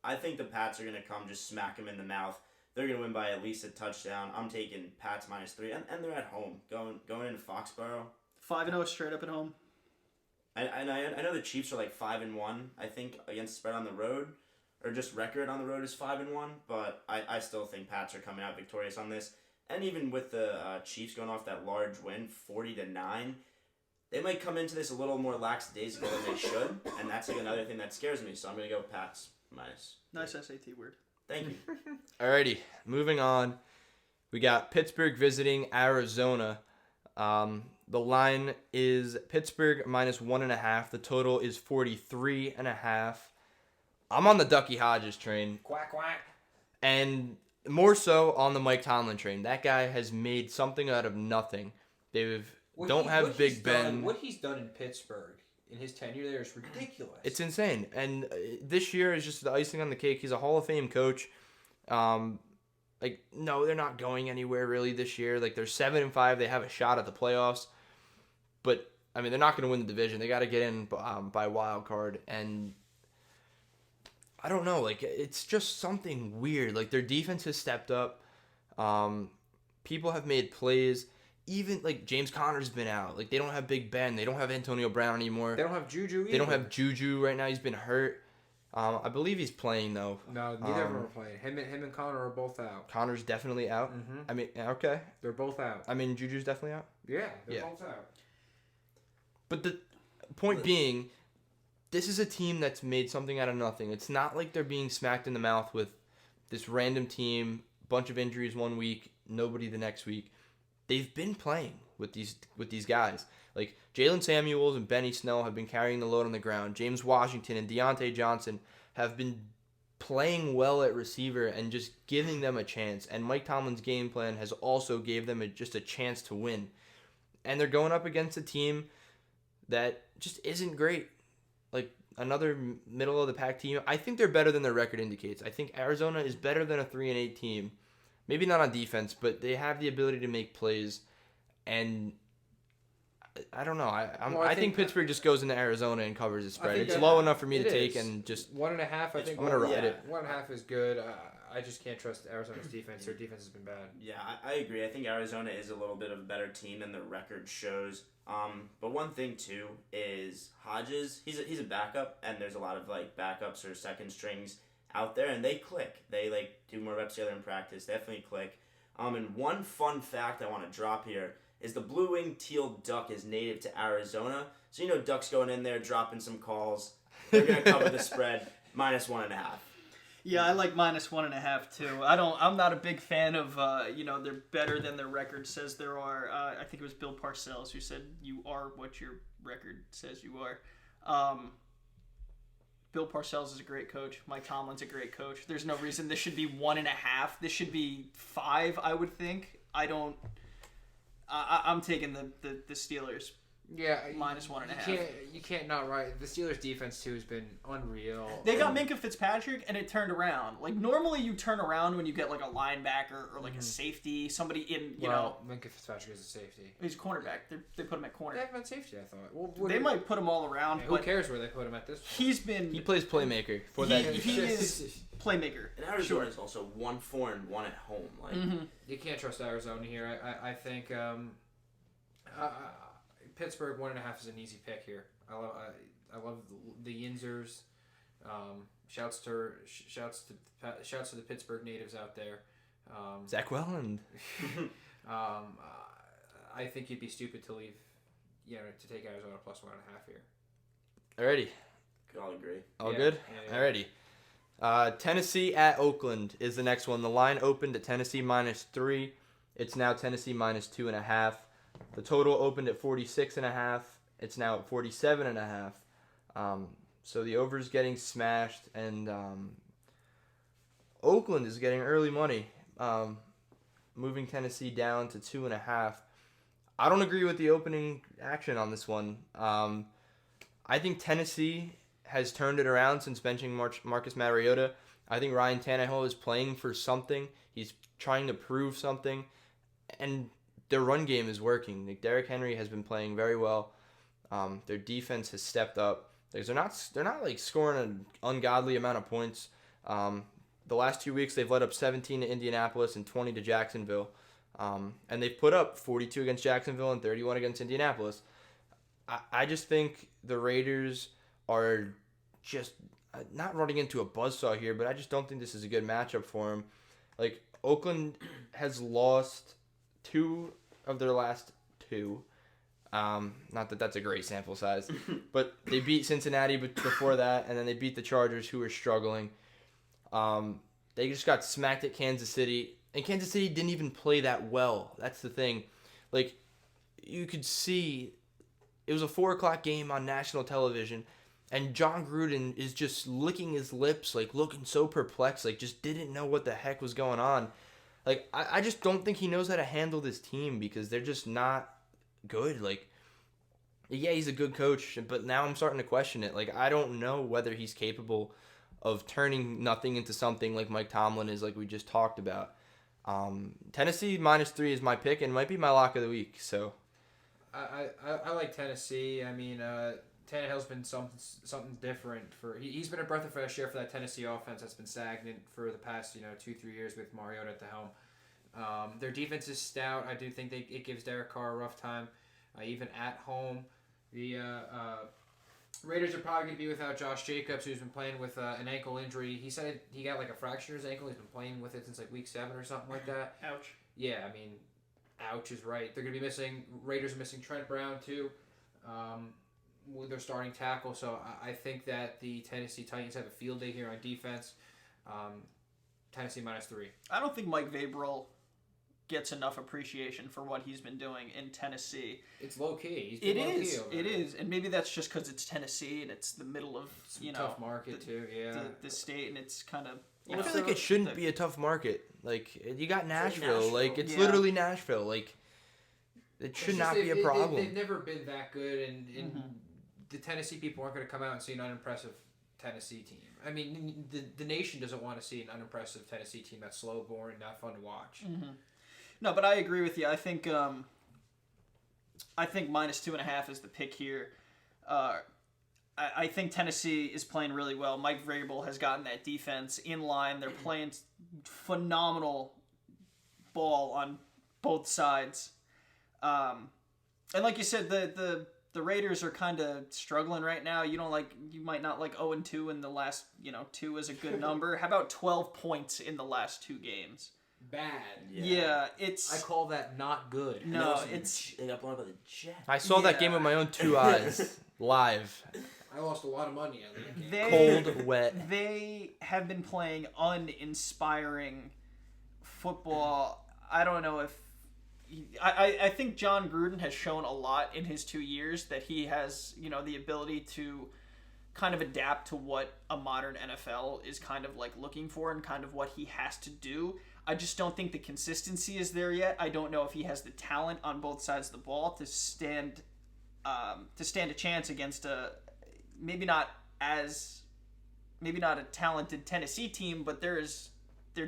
I think the Pats are going to come just smack him in the mouth. They're going to win by at least a touchdown. I'm taking Pats -3, and they're at home, going into Foxborough. 5-0 straight up at home. I know the Chiefs are like 5-1, I think, against spread on the road, or just record on the road is 5-1, but I still think Pats are coming out victorious on this. And even with the Chiefs going off that large win, 40-9, they might come into this a little more lackadaisical than they should, and that's like another thing that scares me. So I'm gonna go Pats minus. Nice SAT word. Thank you. Alrighty, moving on. We got Pittsburgh visiting Arizona. The line is Pittsburgh -1.5. The total is 43.5. I'm on the Ducky Hodges train. Quack, quack. And more so on the Mike Tomlin train. That guy has made something out of nothing. Don't have Big Ben. What he's done in Pittsburgh in his tenure there is ridiculous. It's insane. And this year is just the icing on the cake. He's a Hall of Fame coach. No, they're not going anywhere really this year. Like, they're 7-5. They have a shot at the playoffs. But, I mean, they're not going to win the division. They got to get in by wild card. And I don't know. Like, it's just something weird. Like, their defense has stepped up. People have made plays. Even, like, James Conner's been out. Like, they don't have Big Ben. They don't have Antonio Brown anymore. They don't have Juju either. They don't have Juju right now. He's been hurt. I believe he's playing, though. No, neither of them are playing. Him and Connor are both out. Conner's definitely out. Mm-hmm. I mean, okay. They're both out. I mean, Juju's definitely out. Yeah, they're Yeah. both out. But the point being, this is a team that's made something out of nothing. It's not like they're being smacked in the mouth with this random team, bunch of injuries one week, nobody the next week. They've been playing with these guys. Like, Jalen Samuels and Benny Snell have been carrying the load on the ground. James Washington and Deontay Johnson have been playing well at receiver and just giving them a chance. And Mike Tomlin's game plan has also gave them just a chance to win. And they're going up against a team that just isn't great. Like, another middle-of-the-pack team. I think they're better than their record indicates. I think Arizona is better than a 3-8 team. Maybe not on defense, but they have the ability to make plays. And I don't know. I think Pittsburgh just goes into Arizona and covers the spread. It's low enough for me to take and just 1.5. I think I'm gonna ride it. 1.5 is good. I just can't trust Arizona's defense. Their defense has been bad. Yeah, I agree. I think Arizona is a little bit of a better team than the record shows. But one thing too is Hodges. He's a backup, and there's a lot of like backups or second strings out there, and they click. They like do more reps together in practice. They definitely click. And one fun fact I want to drop here is the blue-winged teal duck is native to Arizona. So ducks going in there dropping some calls. They're gonna cover the spread -1.5. Yeah, I like -1.5 too. I'm not a big fan of they're better than their record says there are. I think it was Bill Parcells who said you are what your record says you are. Bill Parcells is a great coach. Mike Tomlin's a great coach. There's no reason this should be 1.5. This should be 5, I would think. I'm taking the Steelers. Yeah, minus 1.5. You can't not right. The Steelers' defense too has been unreal. They got Minkah Fitzpatrick, and it turned around. Like normally, you turn around when you get like a linebacker or like a safety, somebody in you know. Minkah Fitzpatrick is a safety. He's a cornerback. They put him at corner. They have him at safety, I thought. Well, they might put him all around. Yeah, but who cares where they put him at this point? He plays playmaker for that. He is playmaker. And Arizona is also 1-4 and 1 at home. Like you can't trust Arizona here. I think Pittsburgh 1.5 is an easy pick here. I love the Yinzers. Shouts to the Pittsburgh natives out there. Zach Welland. I think you'd be stupid to leave, to take Arizona plus 1.5 here. Alrighty. I'll agree. All Yeah, good? yeah. Alrighty. Tennessee at Oakland is the next one. The line opened at Tennessee -3. It's now Tennessee -2.5. The total opened at 46.5. It's now at 47.5. So the over is getting smashed, and Oakland is getting early money, moving Tennessee down to 2.5. I don't agree with the opening action on this one. I think Tennessee has turned it around since benching Marcus Mariota. I think Ryan Tannehill is playing for something. He's trying to prove something, and their run game is working. Like Derrick Henry has been playing very well. Their defense has stepped up. Like, they're not like scoring an ungodly amount of points. The last 2 weeks they've led up 17 to Indianapolis and 20 to Jacksonville, and they've put up 42 against Jacksonville and 31 against Indianapolis. I just think the Raiders are just not running into a buzzsaw here, but I just don't think this is a good matchup for them. Like, Oakland has lost 2 of their last 2. Not that that's a great sample size, but they beat Cincinnati before that, and then they beat the Chargers, who were struggling. They just got smacked at Kansas City, and Kansas City didn't even play that well. That's the thing. Like, you could see it was a 4:00 game on national television, and John Gruden is just licking his lips, like looking so perplexed, like just didn't know what the heck was going on. Like, I just don't think he knows how to handle this team because they're just not good. Like, yeah, he's a good coach, but now I'm starting to question it. Like, I don't know whether he's capable of turning nothing into something like Mike Tomlin is, like we just talked about. Tennessee -3 is my pick and might be my lock of the week. So I like Tennessee. I mean, Tannehill's been something different he's been a breath of fresh air for that Tennessee offense that's been stagnant for the past 2-3 years with Mariota at the helm. Their defense is stout. I do think it gives Derek Carr a rough time, even at home. The Raiders are probably going to be without Josh Jacobs, who's been playing with an ankle injury. He said he got like a fracture in his ankle. He's been playing with it since like week 7 or something like that. Ouch. Yeah, I mean, ouch is right. They're going to be missing. Raiders are missing Trent Brown too. With their starting tackle, so I think that the Tennessee Titans have a field day here on defense. Tennessee -3. I don't think Mike Vrabel gets enough appreciation for what he's been doing in Tennessee. It's low key. It is, and maybe that's just because it's Tennessee and it's the middle of tough market too. Yeah, the state, and it's kind of. I feel like it shouldn't be a tough market. Like, you got Nashville. Like, it's Yeah. literally Nashville. Like, it should not be a problem. They've never been that good, and the Tennessee people aren't going to come out and see an unimpressive Tennessee team. I mean, the nation doesn't want to see an unimpressive Tennessee team that's slow, boring, not fun to watch. No, but I agree with you. I think -2.5 is the pick here. I think Tennessee is playing really well. Mike Vrabel has gotten that defense in line. They're playing phenomenal ball on both sides. And like you said, the Raiders are kind of struggling right now. You might not like 0-2 in the last, 2 is a good number. How about 12 points in the last 2 games? Bad. Yeah, it's. I call that not good. No, they got blown by the Jets. I saw that game with my own 2 eyes, live. I lost a lot of money on that game. Cold, wet. They have been playing uninspiring football. I don't know if. I think John Gruden has shown a lot in his 2 years that he has, the ability to kind of adapt to what a modern NFL is kind of like looking for and kind of what he has to do. I just don't think the consistency is there yet. I don't know if he has the talent on both sides of the ball to stand a chance against maybe not a talented Tennessee team, but they're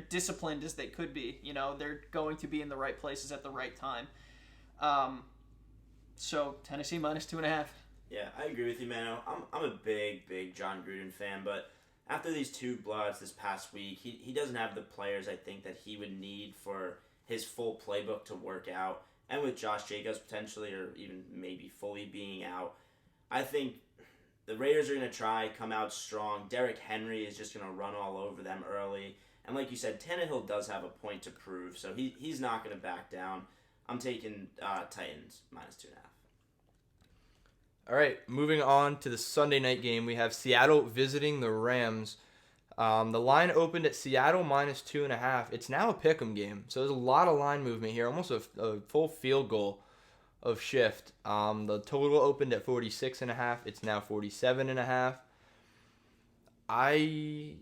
disciplined as they could be. You know, they're going to be in the right places at the right time. So Tennessee -2.5. Yeah, I agree with you, man. I'm a big John Gruden fan, but after these two blowouts this past week, he doesn't have the players I think that he would need for his full playbook to work out. And with Josh Jacobs potentially, or even maybe fully being out, I think the Raiders are going to try, come out strong. Derrick Henry is just going to run all over them early. And like you said, Tannehill does have a point to prove, so he's not going to back down. I'm taking Titans -2.5. All right, moving on to the Sunday night game. We have Seattle visiting the Rams. The line opened at Seattle -2.5. It's now a pick'em game, so there's a lot of line movement here, almost a full field goal of shift. The total opened at 46.5. It's now 47.5. I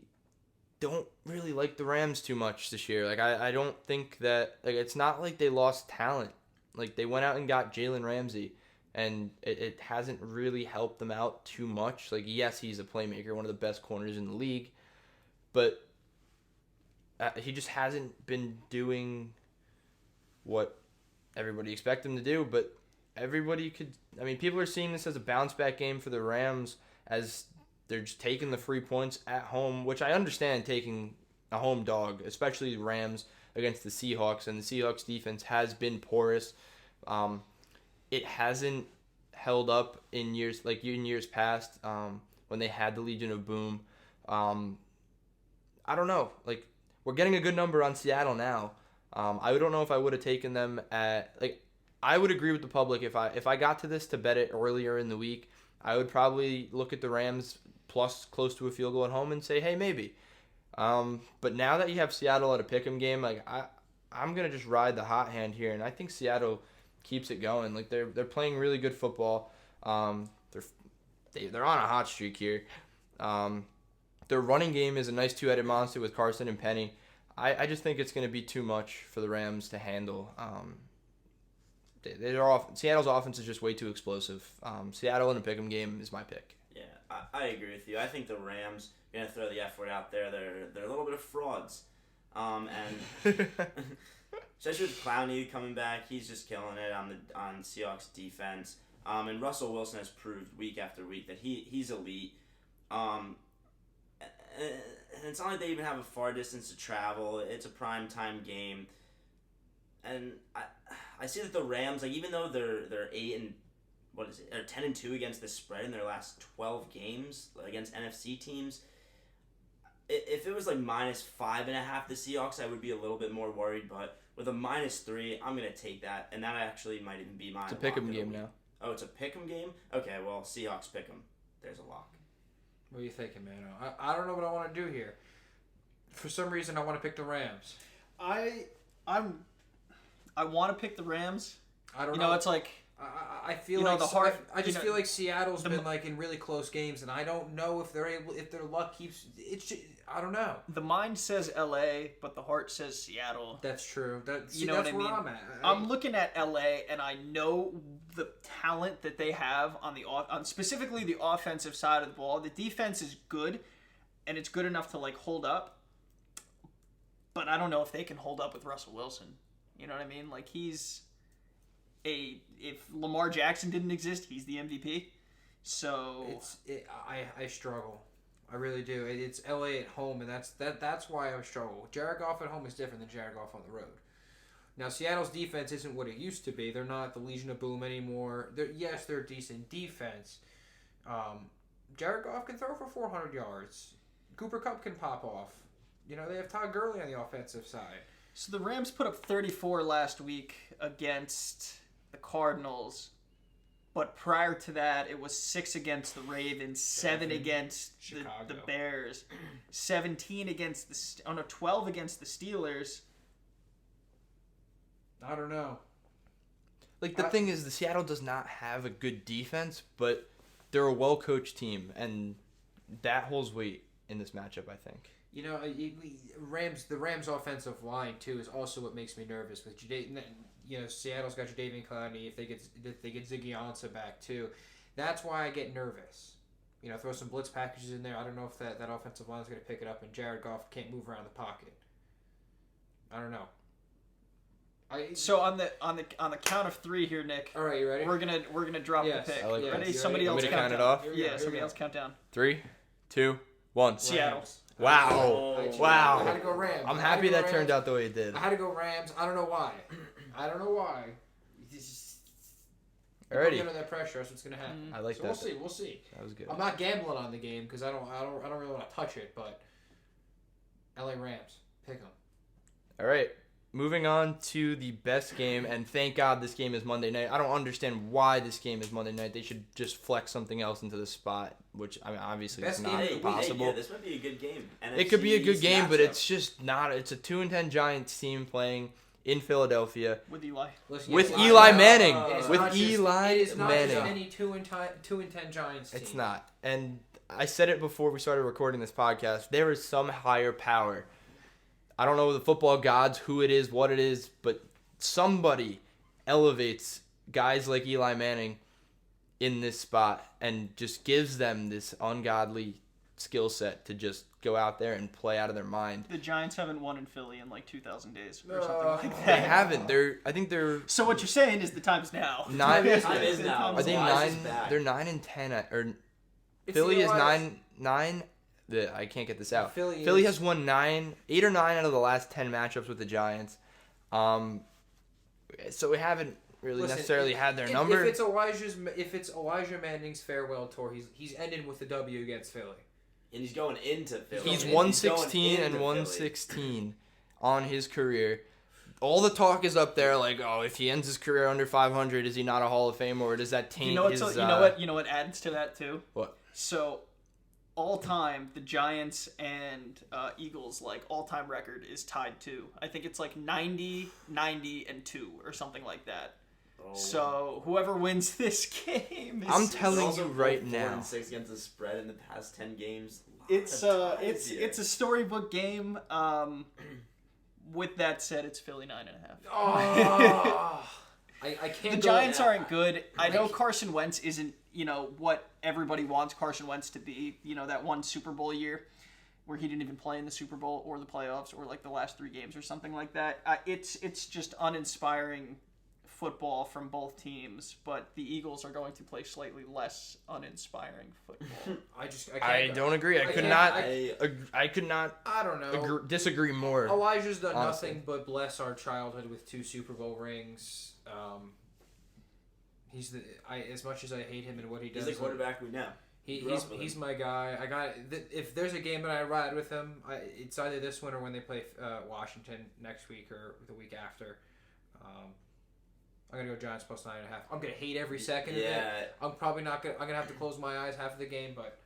don't really like the Rams too much this year. Like I don't think that it's not like they lost talent. Like they went out and got Jalen Ramsey. And it hasn't really helped them out too much. Like, yes, he's a playmaker, one of the best corners in the league. But he just hasn't been doing what everybody expected him to do. But people are seeing this as a bounce-back game for the Rams as they're just taking the 3 points at home, which I understand taking a home dog, especially the Rams against the Seahawks. And the Seahawks defense has been porous. It hasn't held up in years past when they had the Legion of Boom. I don't know. Like we're getting a good number on Seattle now. I don't know if I would have taken them at I would agree with the public if I got to this to bet it earlier in the week. I would probably look at the Rams plus close to a field goal at home and say, hey, maybe. But now that you have Seattle at a pick'em game, I'm gonna just ride the hot hand here, and I think Seattle keeps it going. Like they're playing really good football. They're on a hot streak here. Their running game is a nice two-headed monster with Carson and Penny. I just think it's going to be too much for the Rams to handle. Seattle's offense is just way too explosive. Seattle in a pick'em game is my pick. Yeah, I agree with you. I think the Rams are going to throw the F word out there. They're a little bit of frauds. And especially with Clowney coming back, he's just killing it on Seahawks defense. And Russell Wilson has proved week after week that he's elite. And it's not like they even have a far distance to travel. It's a prime time game. And I see that the Rams, even though they're 10-2 against the spread in their last 12 games against NFC teams. If it was -5.5 the Seahawks, I would be a little bit more worried. But with a -3, I'm gonna take that, and that actually might even be my. It's a pick'em game now. Oh, it's a pick'em game. Okay, well, Seahawks pick'em. There's a lock. What are you thinking, man? I don't know what I want to do here. For some reason, I want to pick the Rams. I want to pick the Rams. I don't know. It's like I feel I just feel like Seattle's been in really close games, and I don't know if their luck keeps. I don't know. The mind says L.A., but the heart says Seattle. That's true. That's what I mean? I'm at. I'm looking at L.A. and I know the talent that they have on specifically the offensive side of the ball. The defense is good, and it's good enough to hold up. But I don't know if they can hold up with Russell Wilson. You know what I mean? If Lamar Jackson didn't exist, he's the MVP. So I struggle. I really do. It's LA at home, and that's why I struggle. Jared Goff at home is different than Jared Goff on the road. Now Seattle's defense isn't what it used to be. They're not the Legion of Boom anymore. They're a decent defense. Jared Goff can throw for 400 yards. Cooper Kupp can pop off. They have Todd Gurley on the offensive side. So the Rams put up 34 last week against the Cardinals, but prior to that, it was 6 against the Ravens, 7 against the Bears, 17 against 12 against the Steelers. I don't know. The thing is, the Seattle does not have a good defense, but they're a well-coached team, and that holds weight in this matchup, I think. You know, the Rams' offensive line too is also what makes me nervous. With Seattle's got Jadeveon Clowney. If they get Ziggy Ansah back too, that's why I get nervous. You know, throw some blitz packages in there. I don't know if that offensive line is going to pick it up, and Jared Goff can't move around the pocket. I don't know. So on the count of 3 here, Nick. All right, you ready? We're gonna drop the pick. I like ready? that. Somebody else Want me to count count it down. off? Yeah, somebody else count down. 3, 2, 1. Seattle. Rams. Wow. I Wow. had to go Rams. I'm I had happy to go that turned Rams. out the way it did. I had to go Rams. I don't know why. Put Alrighty. me under that pressure. That's what's gonna happen. I like So that. we'll see. That was good. I'm not gambling on the game because I don't really want to touch it. But LA Rams, pick them. All right. Moving on to the best game, and thank God this game is Monday night. I don't understand why this game is Monday night. They should just flex something else into the spot, which I mean, obviously Best it's not game possible. this might be a good game. It could be a good NFC game, but matchup. it's just not. It's a 2-10 Giants team playing in Philadelphia With Eli. Listen, with yes, Eli know. Manning. It is With not just- Eli it is not Manning. just any 2-10 Giants team. It's not. And I said it before we started recording this podcast. There is some higher power. I don't know the football gods, who it is, what it is, but somebody elevates guys like Eli Manning in this spot and just gives them this ungodly skill set to just go out there and play out of their mind. The Giants haven't won in Philly in like 2,000 days or something like They that. haven't. I think they're So what you're saying is the time's now. nine. Time is now. Are they Wise is 9? back. They're 9-10 or It's Philly the is Eli- 9. I can't get this out. Philly has won 8 or 9 out of the last 10 matchups with the Giants. So we haven't really Listen, necessarily had their number. If it's Elijah Manning's farewell tour, he's ended with a W against Philly. And he's going into Philly. He's going 116 and into 116 on his career. All the talk is up there, like, oh, if he ends his career under 500, is he not a Hall of Famer, or does that taint You know his? you know what adds to that too? What? So all time, the Giants and Eagles all-time record is tied to. I think it's like 90, 90, and 2 or something like that. Oh. So whoever wins this game is I'm telling Also you right 4-6 now. against the spread in the past 10 games. it's Lot of ties here. it's a storybook game. With that said, it's Philly 9.5. Oh, I can't. The go- Giants yeah. aren't good. I know Carson Wentz isn't, what everybody wants Carson Wentz to be. That one Super Bowl year where he didn't even play in the Super Bowl or the playoffs or like the last 3 games or something like that. It's just uninspiring football from both teams, but the Eagles are going to play slightly less uninspiring football. I can't I go. don't agree. I could can't- not. I- I could not I don't know. disagree more. Elijah's done Honestly. nothing but bless our childhood with 2 Super Bowl rings. He's as much as I hate him and what he does. He's the quarterback we know. Grew up with He's him. my guy. If there's a game that I ride with him, it's either this one or when they play Washington next week or the week after. I'm gonna go Giants plus 9.5. I'm gonna hate every second of it. Yeah, I'm probably not gonna. I'm gonna have to close my eyes half of the game, but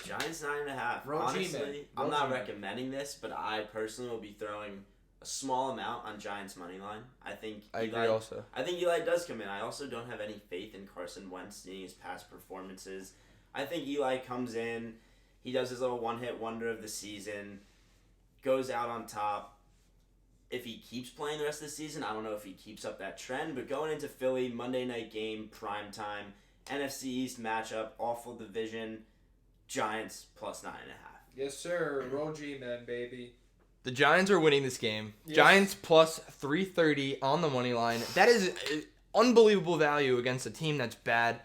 Giants 9.5. Roll Honestly, G-Man. I'm Roll not G-Man. recommending this, but I personally will be throwing a small amount on Giants money line. I think I agree Eli, also. I think Eli does come in. I also don't have any faith in Carson Wentz seeing his past performances. I think Eli comes in, he does his little one-hit wonder of the season, goes out on top. If he keeps playing the rest of the season, I don't know if he keeps up that trend, but going into Philly, Monday night game, prime time, NFC East matchup, awful division, Giants plus 9.5. yes, sir. Roll G-Man, baby. The Giants are winning this game. Yes. Giants plus 330 on the money line. That is unbelievable value against a team that's bad.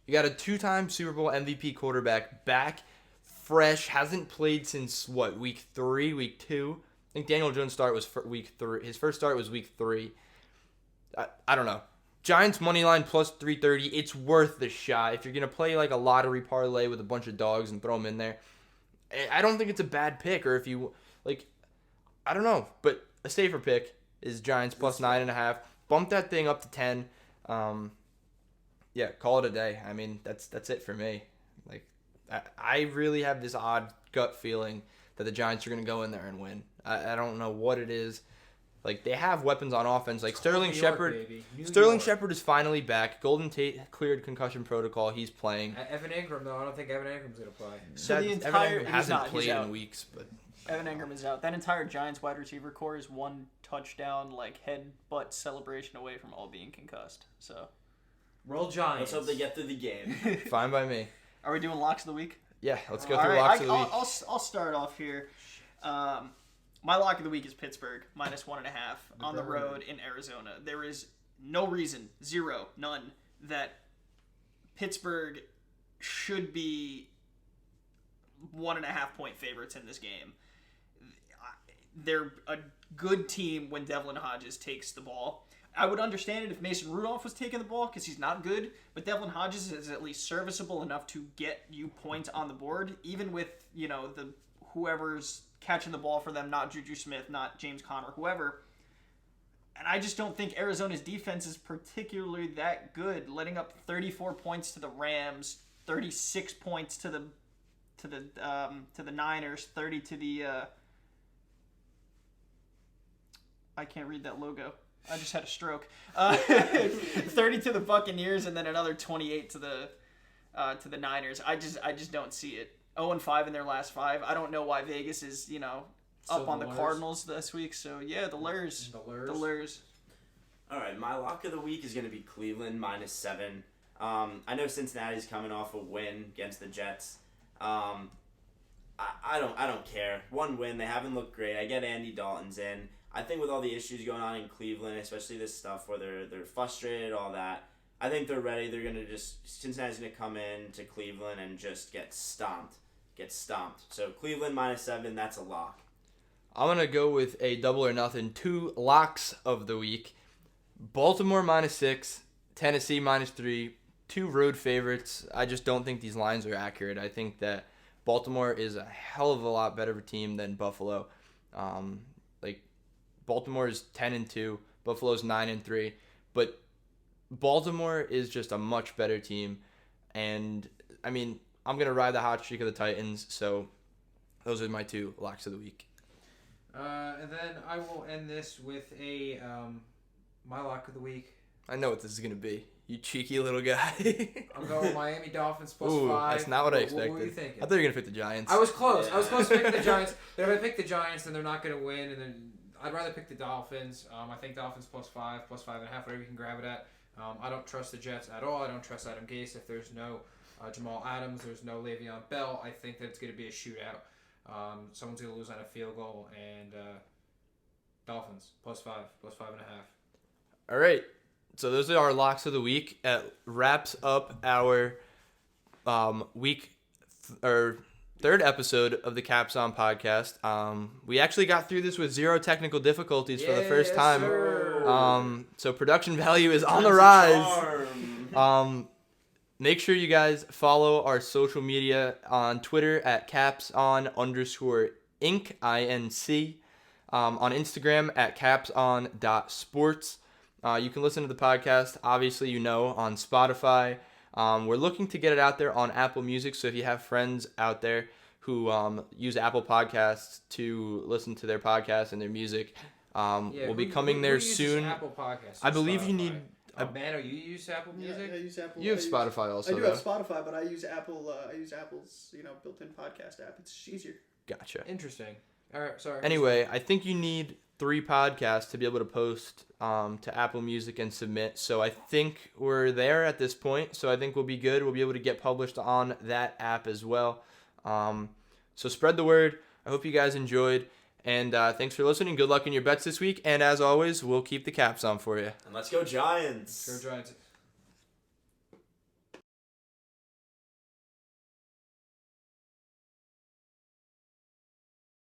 You got a 2-time Super Bowl MVP quarterback back, fresh, hasn't played since week 3, week 2. I think Daniel Jones' start was week 3. His first start was week 3. I don't know. Giants money line plus 330. It's worth the shot. If you're gonna play like a lottery parlay with a bunch of dogs and throw them in there, I don't think it's a bad pick. Or if you like, I don't know, but a safer pick is Giants plus 9.5. Bump that thing up to 10. Yeah, call it a day. I mean, that's it for me. Like, I really have this odd gut feeling that the Giants are going to go in there and win. I don't know what it is. Like, they have weapons on offense. Like, Sterling New York, Shepard. baby. New Sterling York. Shepard is finally back. Golden Tate cleared concussion protocol. He's playing. Evan Ingram, though, I don't think Evan Ingram's going to play. So the Evan entire Ingram he's hasn't not, he's played out. in weeks, but Evan Ingram is out. That entire Giants wide receiver core is one touchdown, like head-butt celebration away from all being concussed. So, Roll Giants. Let's hope they get through the game. fine by me. are we doing locks of the week? Yeah, let's go All through right, locks of the week. I'll start off here. My lock of the week is Pittsburgh -1.5 on the road in Arizona. There is no reason, none, that Pittsburgh should be 1.5 point favorites in this game. They're a good team when Devlin Hodges takes the ball. I would understand it if Mason Rudolph was taking the ball because he's not good, but Devlin Hodges is at least serviceable enough to get you points on the board, even with, the whoever's catching the ball for them, not Juju Smith, not James Conner, whoever. And I just don't think Arizona's defense is particularly that good, letting up 34 points to the Rams, 36 points to the Niners, 30 to the I can't read that logo. I just had a stroke. 30 to the Buccaneers, and then another 28 to the Niners. I just don't see it. 0-5 in their last 5. I don't know why Vegas is up on the Cardinals this week. So yeah, the Lurs. The Lurs. All right, my lock of the week is going to be Cleveland -7. I know Cincinnati's coming off a win against the Jets. I don't care. One win, they haven't looked great. I get Andy Dalton's in. I think with all the issues going on in Cleveland, especially this stuff where they're frustrated, all that, I think they're ready. They're gonna Cincinnati's gonna come in to Cleveland and just get stomped. So Cleveland -7, that's a lock. I'm going to go with a double or nothing. 2 locks of the week. Baltimore -6, Tennessee -3, 2 road favorites. I just don't think these lines are accurate. I think that Baltimore is a hell of a lot better of a team than Buffalo. Baltimore is 10-2, Buffalo's 9-3, but Baltimore is just a much better team. And I mean, I'm gonna ride the hot streak of the Titans. So those are my 2 locks of the week. And then I will end this with a my lock of the week. I know what this is gonna be. You cheeky little guy. I'm going with Miami Dolphins +5. Ooh, that's not what I expected. What were you thinking? I thought you were gonna pick the Giants. I was close. Yeah. I was close to picking the Giants. But if I pick the Giants, then they're not going to win. And then I'd rather pick the Dolphins. I think Dolphins +5, +5.5, whatever you can grab it at. I don't trust the Jets at all. I don't trust Adam Gase. If there's no Jamal Adams, there's no Le'Veon Bell, I think that it's going to be a shootout. Someone's going to lose on a field goal. And Dolphins +5, +5.5. All right. So those are our locks of the week. It wraps up our third episode of the capsON podcast. We actually got through this with 0 technical difficulties for the first time. Sir. So production value is on the rise. Make sure you guys follow our social media on Twitter at capson_inc, INC. On Instagram at capson.sports. You can listen to the podcast, obviously, on Spotify. We're looking to get it out there on Apple Music, so if you have friends out there who use Apple Podcasts to listen to their podcasts and their music, we'll be coming there soon. Apple Podcasts? I believe you need... Mano, you use Apple Music? Yeah, I use Apple. You have Spotify also, I do though. have Spotify, but I use Apple. I use Apple's built-in podcast app. It's just easier. Gotcha. Interesting. All right, sorry. Anyway, I think you need 3 podcasts to be able to post to Apple Music and submit. So I think we're there at this point. So I think we'll be good. We'll be able to get published on that app as well. So spread the word. I hope you guys enjoyed. And thanks for listening. Good luck in your bets this week. And as always, we'll keep the caps on for you. And let's go Giants. Go Giants.